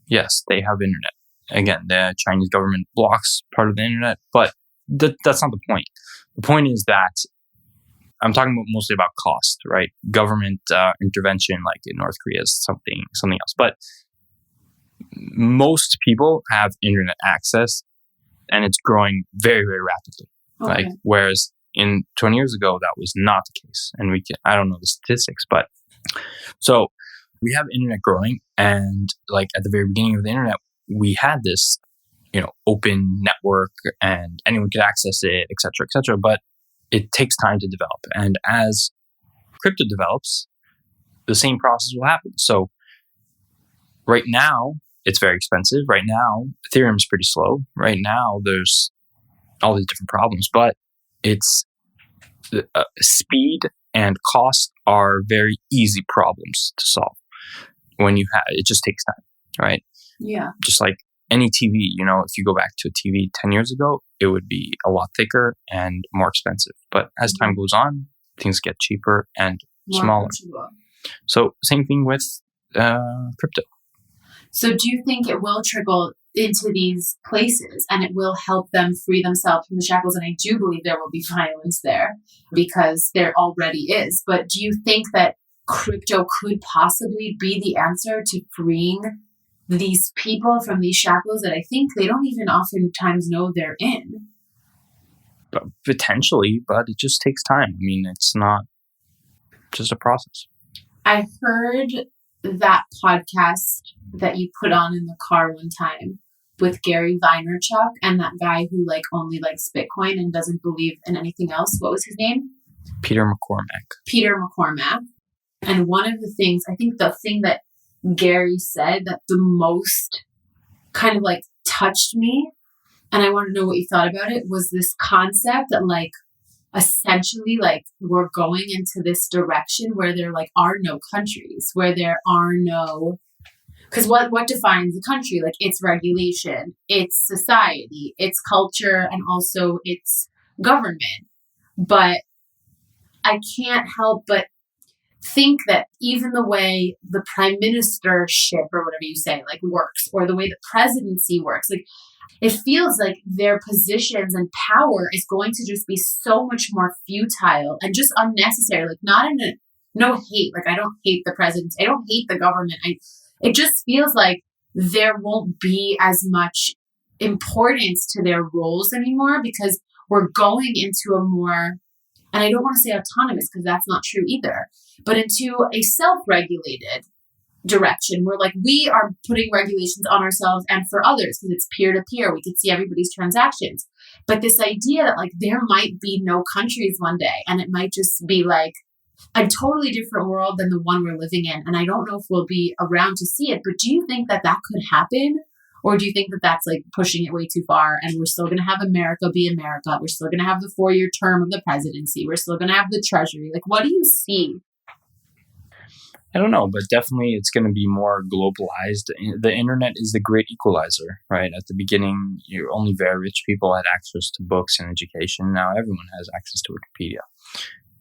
Yes, they have internet. Again, the Chinese government blocks part of the internet, but that's not the point. The point is that I'm talking mostly about cost, right? Government intervention, like in North Korea, is something else. But most people have internet access, and it's growing very, very rapidly. Okay. Like, whereas in 20 years ago, that was not the case. And I don't know the statistics, but so we have internet growing, and like at the very beginning of the internet, we had this, open network, and anyone could access it, et cetera, et cetera. But it takes time to develop. And as crypto develops, the same process will happen. So right now, it's very expensive. Right now, Ethereum is pretty slow. Right now, there's all these different problems, but it's speed and cost are very easy problems to solve. When it just takes time, right? Yeah. Just like any TV, if you go back to a TV 10 years ago, it would be a lot thicker and more expensive. But as time goes on, things get cheaper and smaller. So same thing with crypto. So do you think it will trickle into these places and it will help them free themselves from the shackles? And I do believe there will be violence there because there already is. But do you think that crypto could possibly be the answer to freeing these people from these shackles that I think they don't even oftentimes know they're in? Potentially, but it just takes time. I mean, it's not just a process. I heard that podcast that you put on in the car one time with Gary Vaynerchuk and that guy who only likes Bitcoin and doesn't believe in anything else. What was his name? Peter McCormack. Peter McCormack. And one of the things, I think the thing that Gary said that the most kind of touched me, and I want to know what you thought about it, was this concept that essentially we're going into this direction where there are no countries, where there are no, because what defines a country? It's regulation, it's society, it's culture, and also it's government. But I can't help but think that even the way the prime ministership or whatever you say works, or the way the presidency works, it feels like their positions and power is going to just be so much more futile and just unnecessary. Not in no hate. I don't hate the president. I don't hate the government. It just feels like there won't be as much importance to their roles anymore because we're going into a more, and I don't want to say autonomous because that's not true either, but into a self-regulated direction where we are putting regulations on ourselves and for others because it's peer-to-peer. We could see everybody's transactions. But this idea that there might be no countries one day and it might just be a totally different world than the one we're living in. And I don't know if we'll be around to see it, but do you think that could happen? Or do you think that that's pushing it way too far and we're still going to have America be America? We're still going to have the 4-year term of the presidency. We're still going to have the treasury. What do you see? I don't know, but definitely it's going to be more globalized. The internet is the great equalizer, right? At the beginning, only very rich people had access to books and education. Now everyone has access to Wikipedia.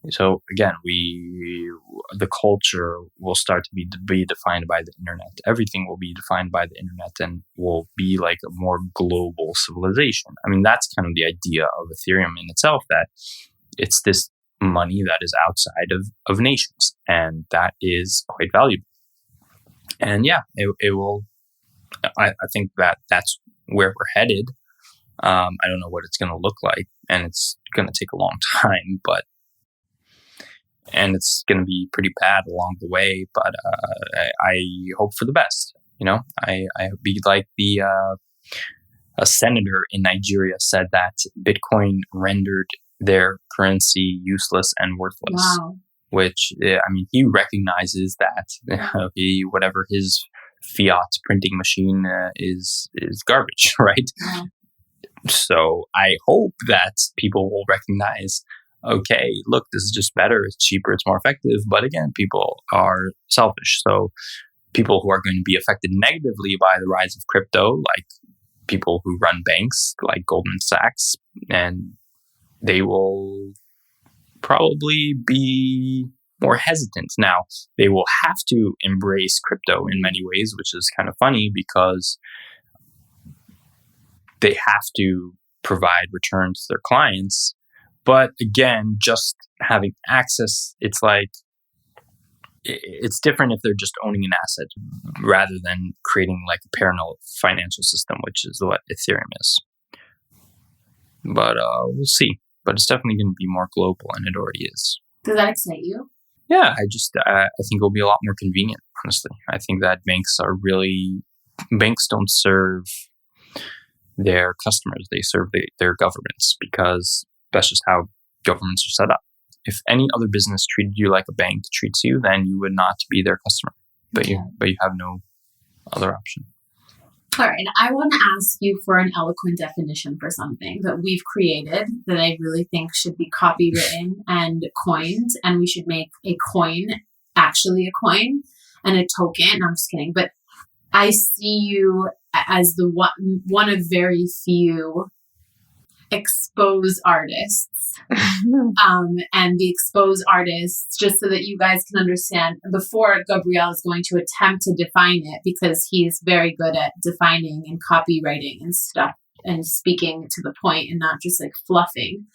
So again, the culture will start to be defined by the internet. Everything will be defined by the internet and will be like a more global civilization. I mean, that's kind of the idea of Ethereum in itself, that it's this money that is outside of nations, and that is quite valuable. And yeah, it will. I think that's where we're headed. I don't know what it's going to look like, and it's going to take a long time, and it's going to be pretty bad along the way. But I hope for the best. I be like a senator in Nigeria said that Bitcoin rendered their currency useless and worthless. Wow. Which, I mean, he recognizes that whatever his fiat printing machine is garbage, right? Wow. So I hope that people will recognize, okay, look, this is just better, it's cheaper, it's more effective. But again, people are selfish. So people who are going to be affected negatively by the rise of crypto, like people who run banks like Goldman Sachs, and they will probably be more hesitant. Now, they will have to embrace crypto in many ways, which is kind of funny because they have to provide returns to their clients. But again, just having access, it's different if they're just owning an asset rather than creating like a parallel financial system, which is what Ethereum is. But we'll see. But it's definitely going to be more global, and it already is. Does that excite you? Yeah, I think it'll be a lot more convenient, honestly. I think that banks don't serve their customers, they serve their governments, because that's just how governments are set up. If any other business treated you like a bank treats you, then you would not be their customer. But you have no other option. All right, and I want to ask you for an eloquent definition for something that we've created that I really think should be copywritten and coined, and we should make a coin actually a coin and a token. I'm just kidding, but I see you as the one of very few expose artists. And the expose artists, just so that you guys can understand, before Gabriel is going to attempt to define it, because he's very good at defining and copywriting and stuff and speaking to the point and not just like fluffing.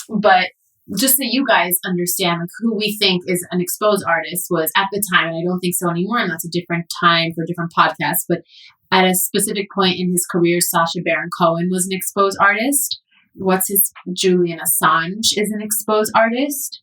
But just so you guys understand, like, who we think is an expose artist was at the time, and I don't think so anymore, and that's a different time for different podcasts, but at a specific point in his career, Sacha Baron Cohen was an expose artist. Julian Assange is an expose artist.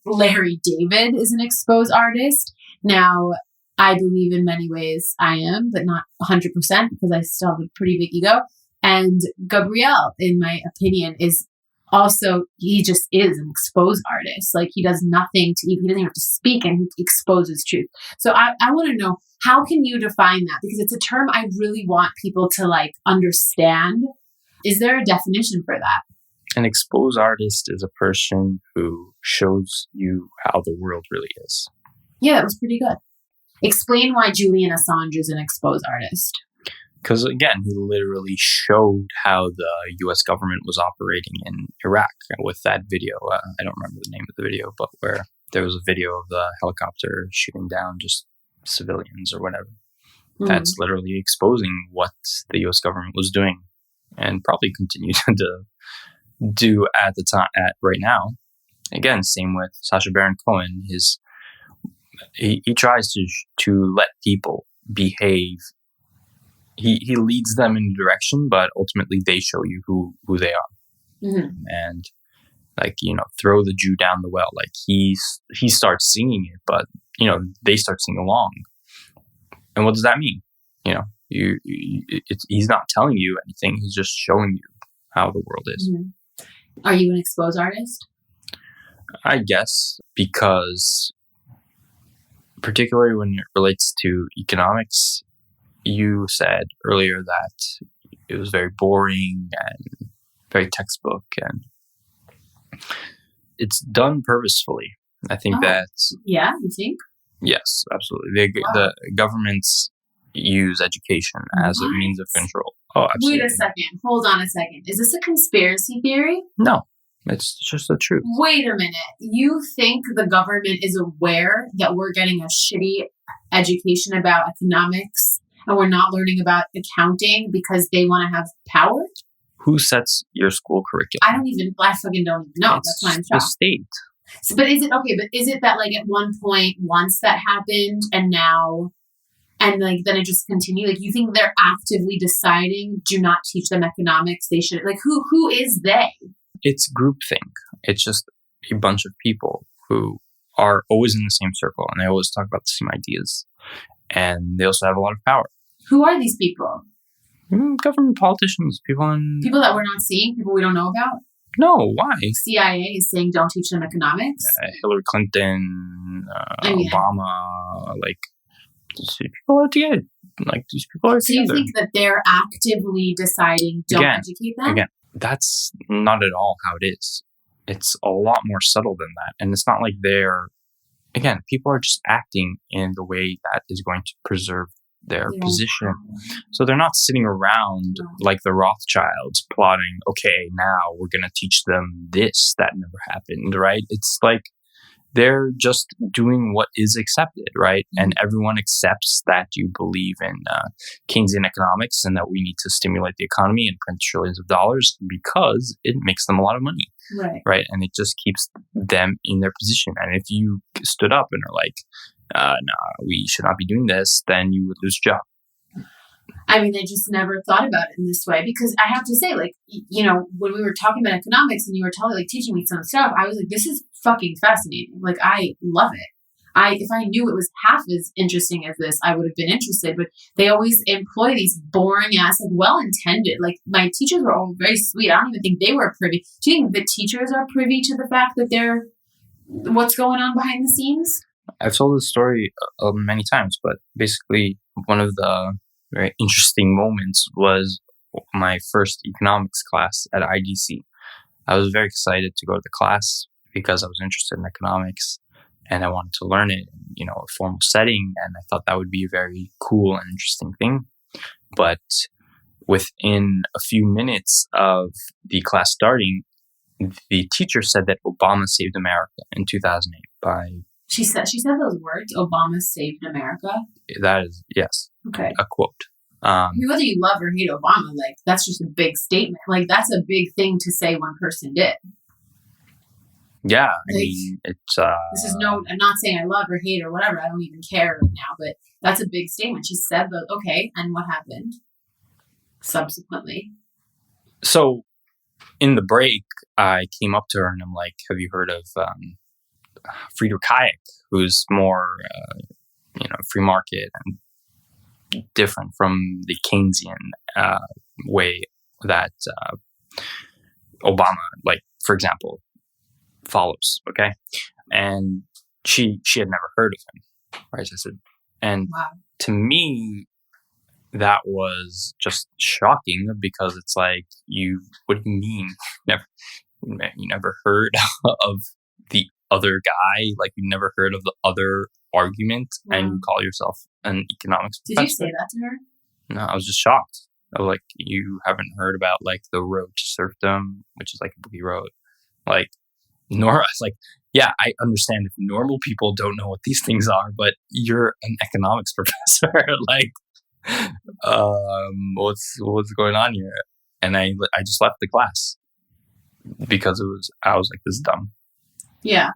Larry David is an expose artist. Now, I believe in many ways I am, but not 100% because I still have a pretty big ego. And Gabriel, in my opinion, is also, he just is an expose artist. Like, he does nothing he doesn't have to speak, and he exposes truth. So I want to know, how can you define that? Because it's a term I really want people to like understand. Is there a definition for that? An expose artist is a person who shows you how the world really is. Yeah, that was pretty good. Explain why Julian Assange is an expose artist. Because again, he literally showed how the U.S. government was operating in Iraq with that video. I don't remember the name of the video, but where there was a video of the helicopter shooting down just civilians or whatever. That's literally exposing what the U.S. government was doing, and probably continue to do at the time, right now. Again, same with Sacha Baron Cohen. He tries to let people behave. He leads them in a direction, but ultimately they show you who they are. Mm-hmm. And like, throw the Jew down the well. Like he starts singing it, but they start singing along. And what does that mean? He's not telling you anything. He's just showing you how the world is. Mm-hmm. Are you an expose artist? I guess, because particularly when it relates to economics, you said earlier that it was very boring and very textbook, and it's done purposefully. I think Yeah, you think? Yes, absolutely. The governments use education as a means of control. Oh, absolutely. Wait a second. Hold on a second. Is this a conspiracy theory? No, it's just the truth. Wait a minute. You think the government is aware that we're getting a shitty education about economics and we're not learning about accounting because they want to have power? Who sets your school curriculum? I fucking don't even know. That's why I'm the shocked. state. So, but is it that like at one point, once that happened and now, and like then it just continued? Like you think they're actively deciding, do not teach them economics? They should, like who is they? It's groupthink. It's just a bunch of people who are always in the same circle and they always talk about the same ideas. And they also have a lot of power. Who are these people? Government politicians, people that we're not seeing, people we don't know about. No, why? CIA is saying don't teach them economics. Hillary Clinton, Obama, like these people are together. Like these people are together. So you think that they're actively deciding don't educate them? Again, that's not at all how it is. It's a lot more subtle than that, and it's not like people are just acting in the way that is going to preserve their position. So they're not sitting around like the Rothschilds plotting, okay, now we're going to teach them this that never happened, right? It's like they're just doing what is accepted, right? And everyone accepts that you believe in Keynesian economics and that we need to stimulate the economy and print trillions of dollars because it makes them a lot of money, right? And it just keeps them in their position. And if you stood up and are like, no, we should not be doing this, then you would lose your job. I mean, I just never thought about it in this way because I have to say, like, you know, when we were talking about economics and you were teaching me some stuff, I was like, this is fucking fascinating. Like, I love it. If I knew it was half as interesting as this, I would have been interested, but they always employ these boring ass, like, well-intended, like my teachers were all very sweet. I don't even think they were privy. Do you think the teachers are privy to the fact that what's going on behind the scenes? I've told this story many times, but basically one of the very interesting moments was my first economics class at IDC. I was very excited to go to the class because I was interested in economics and I wanted to learn it in, a formal setting. And I thought that would be a very cool and interesting thing. But within a few minutes of the class starting, the teacher said that Obama saved America in 2008 by... She said those words, Obama saved America? That is, yes. Okay. A quote. Whether you love or hate Obama, like, that's just a big statement. Like, that's a big thing to say one person did. Yeah, I mean, it's... this is I'm not saying I love or hate or whatever. I don't even care right now, but that's a big statement. She said, okay, and what happened subsequently? So, in the break, I came up to her and I'm like, have you heard of... Friedrich Hayek, who's more, free market and different from the Keynesian way that Obama, like, for example, follows. Okay, and she had never heard of him, right? I said, and to me, that was just shocking because it's like, what do you mean? You never heard of the other guy, like you never heard of the other argument, and you call yourself an economics professor? Did you say that to her? No, I was just shocked. I was like, you haven't heard about like the road to serfdom, which is like a book he wrote. Like, yeah, I understand if normal people don't know what these things are, but you're an economics professor. Like, what's going on here? And I just left the class because I was like, this is dumb. Yeah,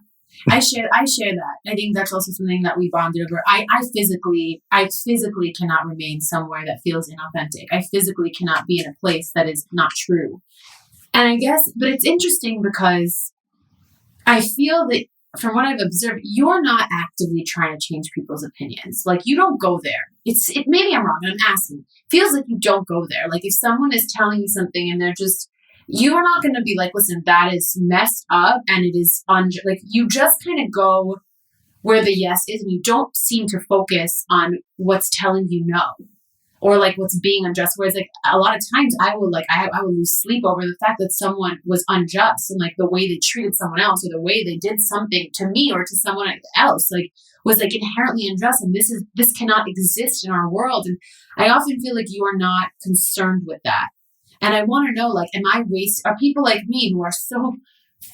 I share that. I think that's also something that we bonded over. I physically cannot remain somewhere that feels inauthentic. I physically cannot be in a place that is not true. And I guess, but it's interesting because I feel that from what I've observed, you're not actively trying to change people's opinions. Like, you don't go there. Maybe I'm wrong, and I'm asking. Feels like you don't go there. Like, if someone is telling you something and they're just, you are not going to be like, listen, that is messed up and it is like, you just kind of go where the yes is and you don't seem to focus on what's telling you no or like what's being unjust. Whereas like a lot of times I will lose sleep over the fact that someone was unjust and like the way they treated someone else or the way they did something to me or to someone else like was like inherently unjust. And this cannot exist in our world. And I often feel like you are not concerned with that. And I want to know, like, are people like me who are so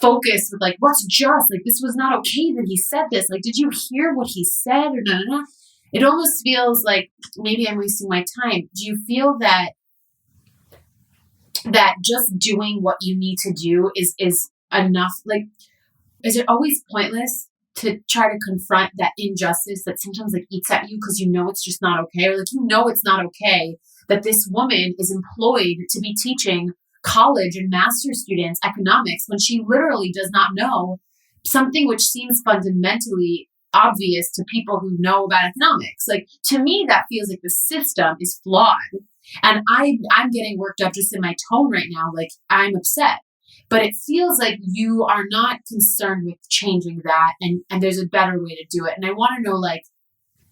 focused with like, what's just, like, this was not okay that he said this. Like, did you hear what he said or no? It almost feels like maybe I'm wasting my time. Do you feel that just doing what you need to do is enough? Like, is it always pointless to try to confront that injustice that sometimes like eats at you because you know it's just not okay, or like you know it's not okay that this woman is employed to be teaching college and master's students economics when she literally does not know something which seems fundamentally obvious to people who know about economics. Like, to me, that feels like the system is flawed. And I'm getting worked up just in my tone right now. Like, I'm upset. But it feels like you are not concerned with changing that, and there's a better way to do it. And I want to know, like,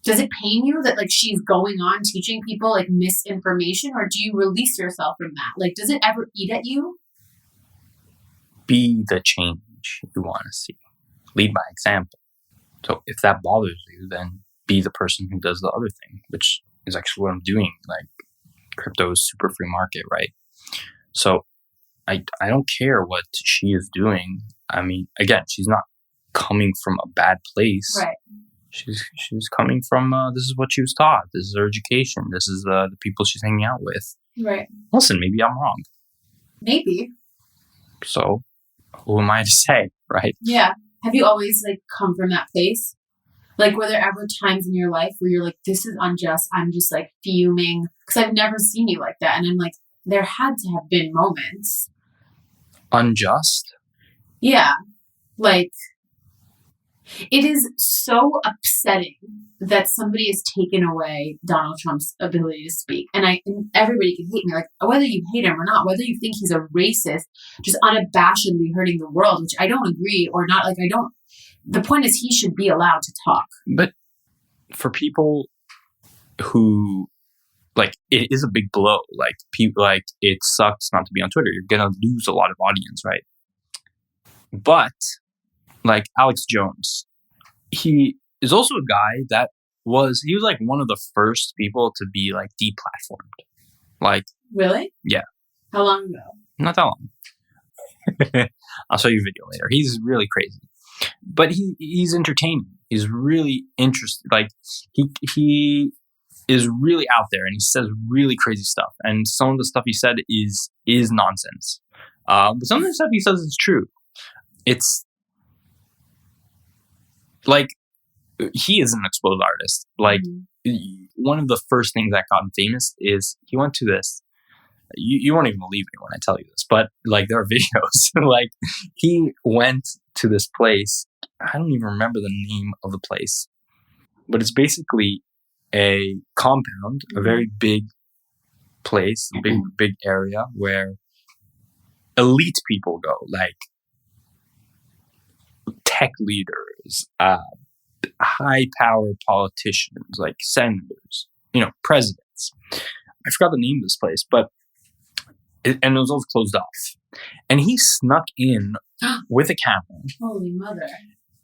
does it pain you that like she's going on teaching people like misinformation, or do you release yourself from that? Like, does it ever eat at you? Be the change you want to see. Lead by example. So if that bothers you, then be the person who does the other thing, which is actually what I'm doing. Like, crypto is super free market, right? So I don't care what she is doing. I mean, again, she's not coming from a bad place. Right. She's coming from, this is what she was taught. This is her education. This is the people she's hanging out with. Right. Listen, maybe I'm wrong. Maybe. So who am I to say, right? Yeah. Have you always like come from that place? Like, were there ever times in your life where you're like, this is unjust, I'm just like fuming? Because I've never seen you like that. And I'm like, there had to have been moments. Unjust? Yeah. Like, it is so upsetting that somebody has taken away Donald Trump's ability to speak. And everybody can hate me, like, whether you hate him or not, whether you think he's a racist, just unabashedly hurting the world, which I don't agree or not. Like, the point is he should be allowed to talk. But for people who, like, it is a big blow. Like, people, like, it sucks not to be on Twitter. You're going to lose a lot of audience, right? But, like, Alex Jones, he is also a guy that he was like one of the first people to be like deplatformed. Like, really? Yeah. How long ago? Not that long. I'll show you a video later. He's really crazy, but he's entertaining. He's really interesting. Like, he is really out there, and he says really crazy stuff. And some of the stuff he said is nonsense. But some of the stuff he says is true. It's like, he is an exposed artist. Like, one of the first things that got him famous is he went to this. You won't even believe me when I tell you this, but like, there are videos. Like, he went to this place. I don't even remember the name of the place, but it's basically a compound, a very big place, a big area where elite people go, like tech leaders, high power politicians, like senators, presidents. I forgot the name of this place, but it was all closed off. And he snuck in with a camera. Holy mother.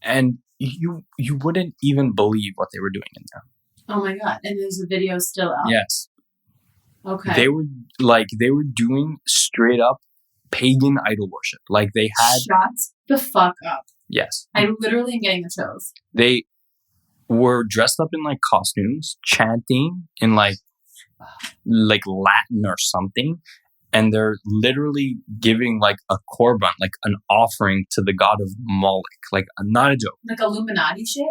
And you wouldn't even believe what they were doing in there. Oh my God. And there's a video still out? Yes. Okay. They were doing straight up pagan idol worship. Like, they had... Shut the fuck up. Yes. I literally am getting the chills. They were dressed up in like costumes, chanting in like Latin or something. And they're literally giving like a korban, like an offering to the god of Moloch. Like, not a joke. Like Illuminati shit?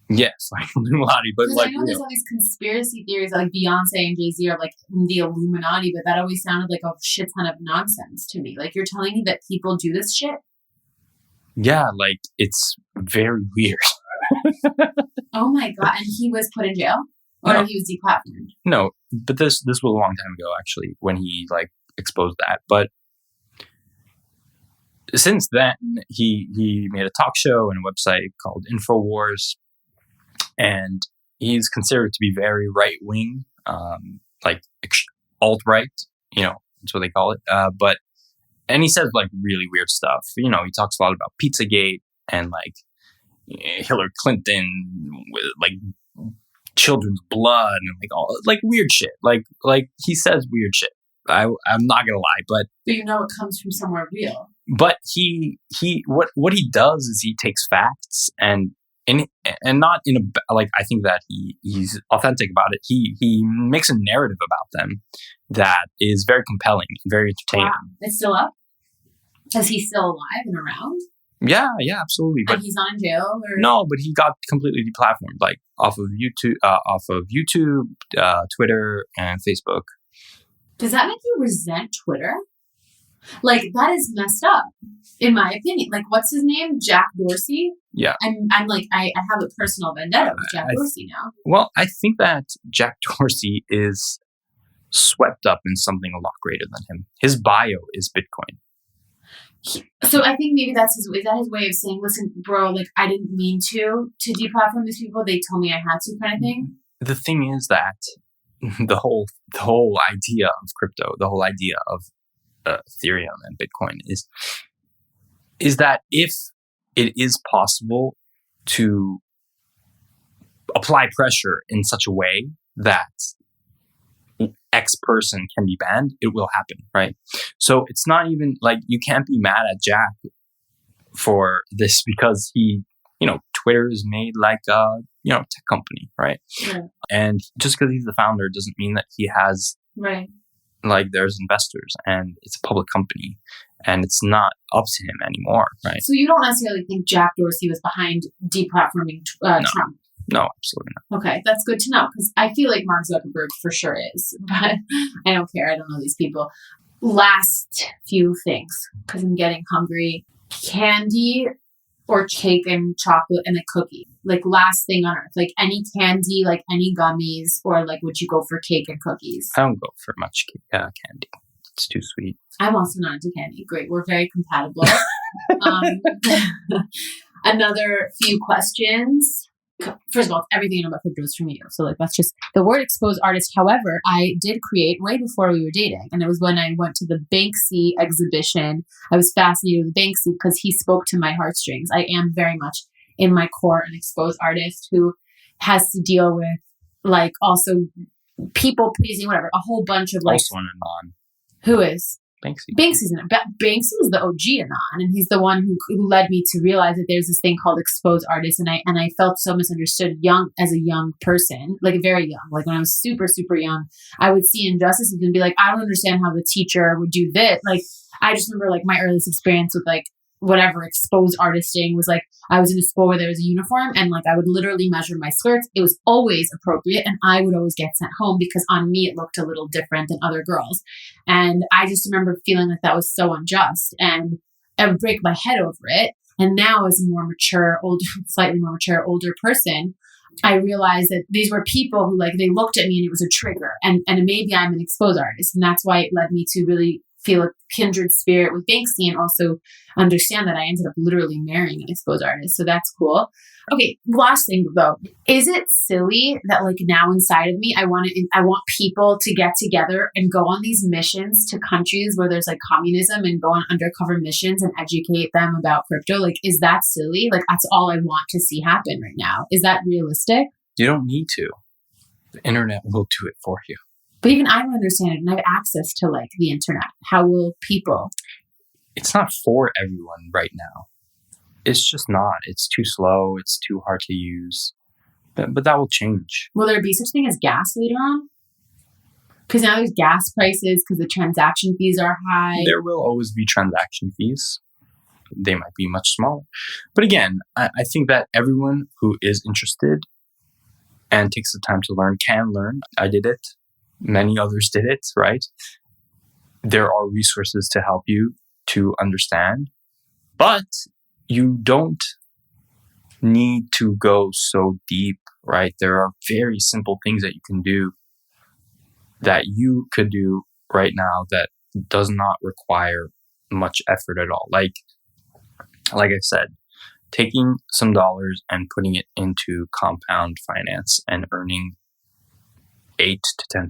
Yes, like Illuminati, but like, I know there's all these conspiracy theories like Beyonce and Jay-Z are like the Illuminati, but that always sounded like a shit ton of nonsense to me. Like, you're telling me that people do this shit? Yeah, like, it's very weird. Oh my God. And he was put in jail? Or No. he was deplatformed? No, but this was a long time ago, actually, when he like exposed that. But since then, he made a talk show and a website called InfoWars, and he's considered to be very right wing. like alt-right, that's what they call it. And he says like really weird stuff. He talks a lot about Pizzagate and like Hillary Clinton with like children's blood and like all like weird shit. Like he says weird shit. I'm not gonna lie, but it comes from somewhere real. But he what he does is he takes facts and not in a like, I think that he's authentic about it. He makes a narrative about them that is very compelling and very entertaining. Wow. It's still up? Is he still alive and around? Yeah, absolutely. But he's not in jail? Or? No, but he got completely deplatformed, like off of YouTube, Twitter, and Facebook. Does that make you resent Twitter? Like, that is messed up, in my opinion. Like, what's his name? Jack Dorsey? Yeah. I'm like, I have a personal vendetta with Jack Dorsey now. Well, I think that Jack Dorsey is swept up in something a lot greater than him. His bio is Bitcoin. So I think maybe is that his way of saying, listen, bro, like, I didn't mean to deplatform these people. They told me I had to, kind of thing. The thing is that the whole idea of crypto, the whole idea of Ethereum and Bitcoin is that if it is possible to apply pressure in such a way that X person can be banned, it will happen, right? So it's not even like you can't be mad at Jack for this because Twitter is made like a tech company, right? Yeah. And just because he's the founder doesn't mean that he has like there's investors and it's a public company and it's not up to him anymore, right? So you don't necessarily think Jack Dorsey was behind deplatforming Trump? No, absolutely not. Okay, that's good to know because I feel like Mark Zuckerberg for sure is, but I don't care. I don't know these people. Last few things because I'm getting hungry. Candy or cake and chocolate and a cookie? Like last thing on earth. Like any candy, like any gummies, or like would you go for cake and cookies? I don't go for much candy. It's too sweet. I'm also not into candy. Great. We're very compatible. Another few questions. First of all, everything about crypto is from you. So like, that's just the word exposed artist. However, I did create way before we were dating. And it was when I went to the Banksy exhibition. I was fascinated with Banksy because he spoke to my heartstrings. I am very much in my core an exposed artist who has to deal with like also people pleasing, whatever, a whole bunch of like. Also an anon. Who is? Banksy. Banksy's in it. Banksy is the OG anon, and he's the one who led me to realize that there's this thing called exposed artists, and I felt so misunderstood as a young person, like very young, like when I was super, super young, I would see injustices and be like, I don't understand how the teacher would do this. Like, I just remember like my earliest experience with like whatever exposed artisting was like, I was in a school where there was a uniform and like I would literally measure my skirts. It was always appropriate and I would always get sent home because on me it looked a little different than other girls. And I just remember feeling like that was so unjust and I would break my head over it. And now as a more mature, slightly more mature, older person, I realized that these were people who like, they looked at me and it was a trigger and maybe I'm an exposed artist. And that's why it led me to really feel a kindred spirit with Banksy and also understand that I ended up literally marrying an exposed artist. So that's cool. Okay, last thing though. Is it silly that like now inside of me, I want people to get together and go on these missions to countries where there's like communism and go on undercover missions and educate them about crypto? Like, is that silly? Like, that's all I want to see happen right now. Is that realistic? You don't need to. The internet will do it for you. But even I don't understand it and I have access to like the internet. How will people? It's not for everyone right now. It's just not. It's too slow. It's too hard to use. But that will change. Will there be such thing as gas later on? Because now there's gas prices because the transaction fees are high. There will always be transaction fees. They might be much smaller. But again, I think that everyone who is interested and takes the time to learn can learn. I did it. Many others did it, right? There are resources to help you to understand, but you don't need to go so deep, right? There are very simple things that you can do that you could do right now that does not require much effort at all. Like I said, taking some dollars and putting it into compound finance and earning 8 to 10%.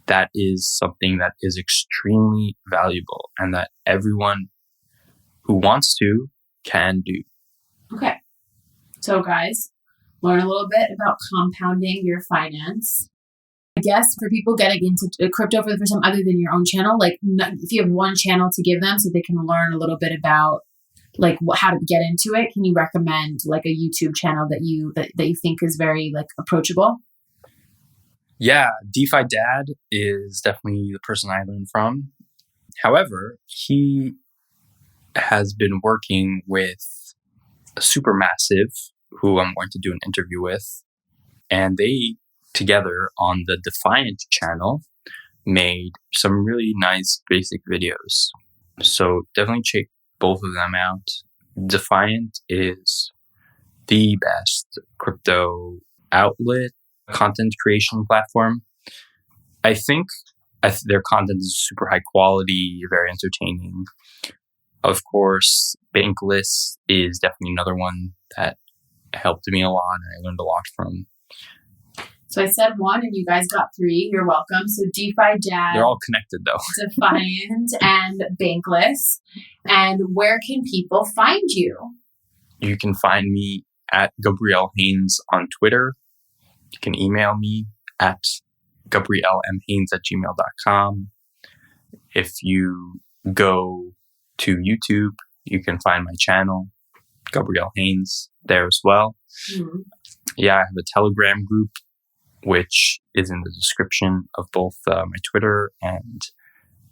that is something that is extremely valuable and that everyone who wants to can do. Okay. So guys, learn a little bit about compounding your finance. I guess for people getting into crypto for the first time, other than your own channel, like if you have one channel to give them so they can learn a little bit about like how to get into it, can you recommend like a YouTube channel that you think is very like approachable? Yeah, DeFi Dad is definitely the person I learned from. However, he has been working with a Supermassive, who I'm going to do an interview with, and they together on the Defiant channel made some really nice basic videos. So definitely check both of them out. Defiant is the best crypto outlet, content creation platform. I think their content is super high quality, very entertaining. Of course, Bankless is definitely another one that helped me a lot and I learned a lot from. So I said one and you guys got three. You're welcome. So DeFi Dad. They're all connected though. Defiant and Bankless. And where can people find you? You can find me at Gabriel Haines on Twitter. You can email me at gabrielmhaines@gmail.com. If you go to YouTube, you can find my channel, Gabriel Haines, there as well. Mm-hmm. Yeah, I have a Telegram group, which is in the description of both my Twitter and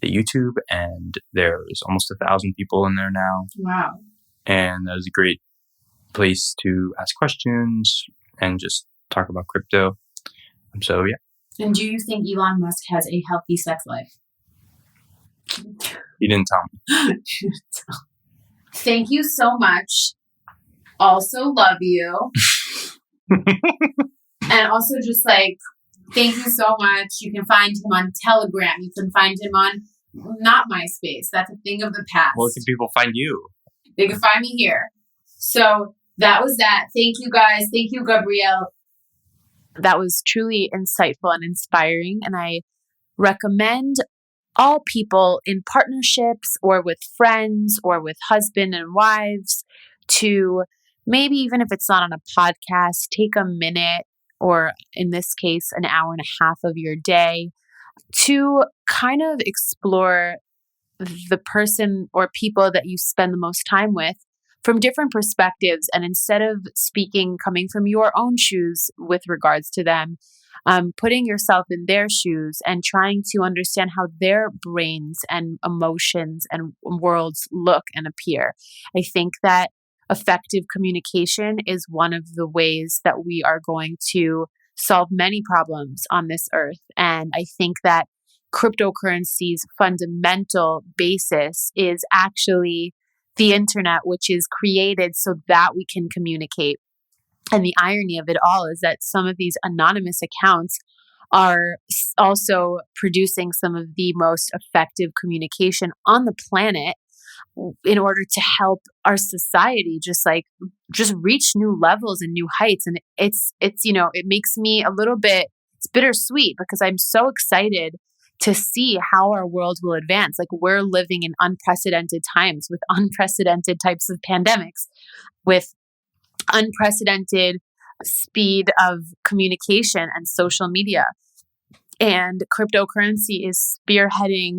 the YouTube, and there's almost 1,000 people in there now. Wow. And that is a great place to ask questions and just talk about crypto. So, yeah. And do you think Elon Musk has a healthy sex life? He didn't tell me. Thank you so much. Also love you. And also just like, thank you so much. You can find him on Telegram. You can find him on not MySpace. That's a thing of the past. Where can people find you? They can find me here. So that was that. Thank you guys. Thank you, Gabriel. That was truly insightful and inspiring. And I recommend all people in partnerships or with friends or with husband and wives to maybe, even if it's not on a podcast, take a minute, or in this case, an hour and a half of your day to kind of explore the person or people that you spend the most time with from different perspectives. And instead of speaking coming from your own shoes with regards to them, putting yourself in their shoes and trying to understand how their brains and emotions and worlds look and appear. I think that effective communication is one of the ways that we are going to solve many problems on this earth. And I think that cryptocurrency's fundamental basis is actually the internet, which is created so that we can communicate. And the irony of it all is that some of these anonymous accounts are also producing some of the most effective communication on the planet in order to help our society just reach new levels and new heights. And it's it makes me a little bit, it's bittersweet because I'm so excited to see how our world will advance. Like, we're living in unprecedented times with unprecedented types of pandemics, with unprecedented speed of communication and social media. And cryptocurrency is spearheading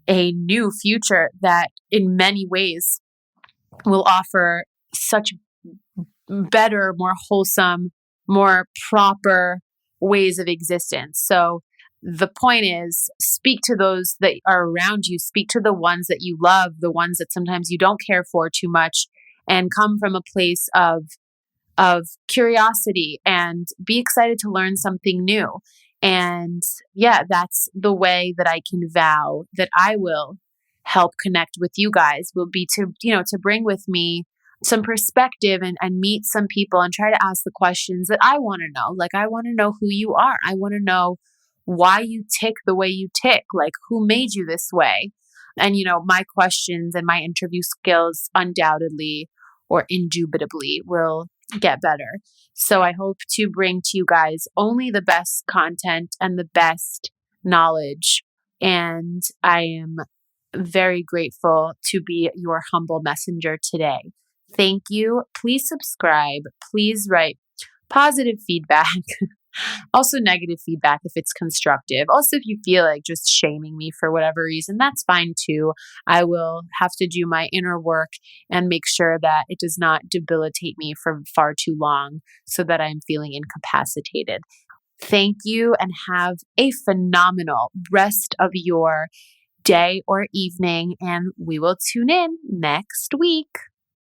a new future that in many ways will offer such better, more wholesome, more proper ways of existence. So the point is, speak to those that are around you, speak to the ones that you love, the ones that sometimes you don't care for too much, and come from a place of curiosity and be excited to learn something new. And yeah, that's the way that I can vow that I will help connect with you guys, will be to bring with me some perspective and meet some people and try to ask the questions that I want to know. Like, I want to know who you are. I want to know why you tick the way you tick, like who made you this way. And, my questions and my interview skills undoubtedly or indubitably will get better. So I hope to bring to you guys only the best content and the best knowledge. And I am very grateful to be your humble messenger today. Thank you. Please subscribe. Please write positive feedback. Also, negative feedback if it's constructive. Also, if you feel like just shaming me for whatever reason, that's fine too. I will have to do my inner work and make sure that it does not debilitate me for far too long so that I'm feeling incapacitated. Thank you and have a phenomenal rest of your day or evening, and we will tune in next week.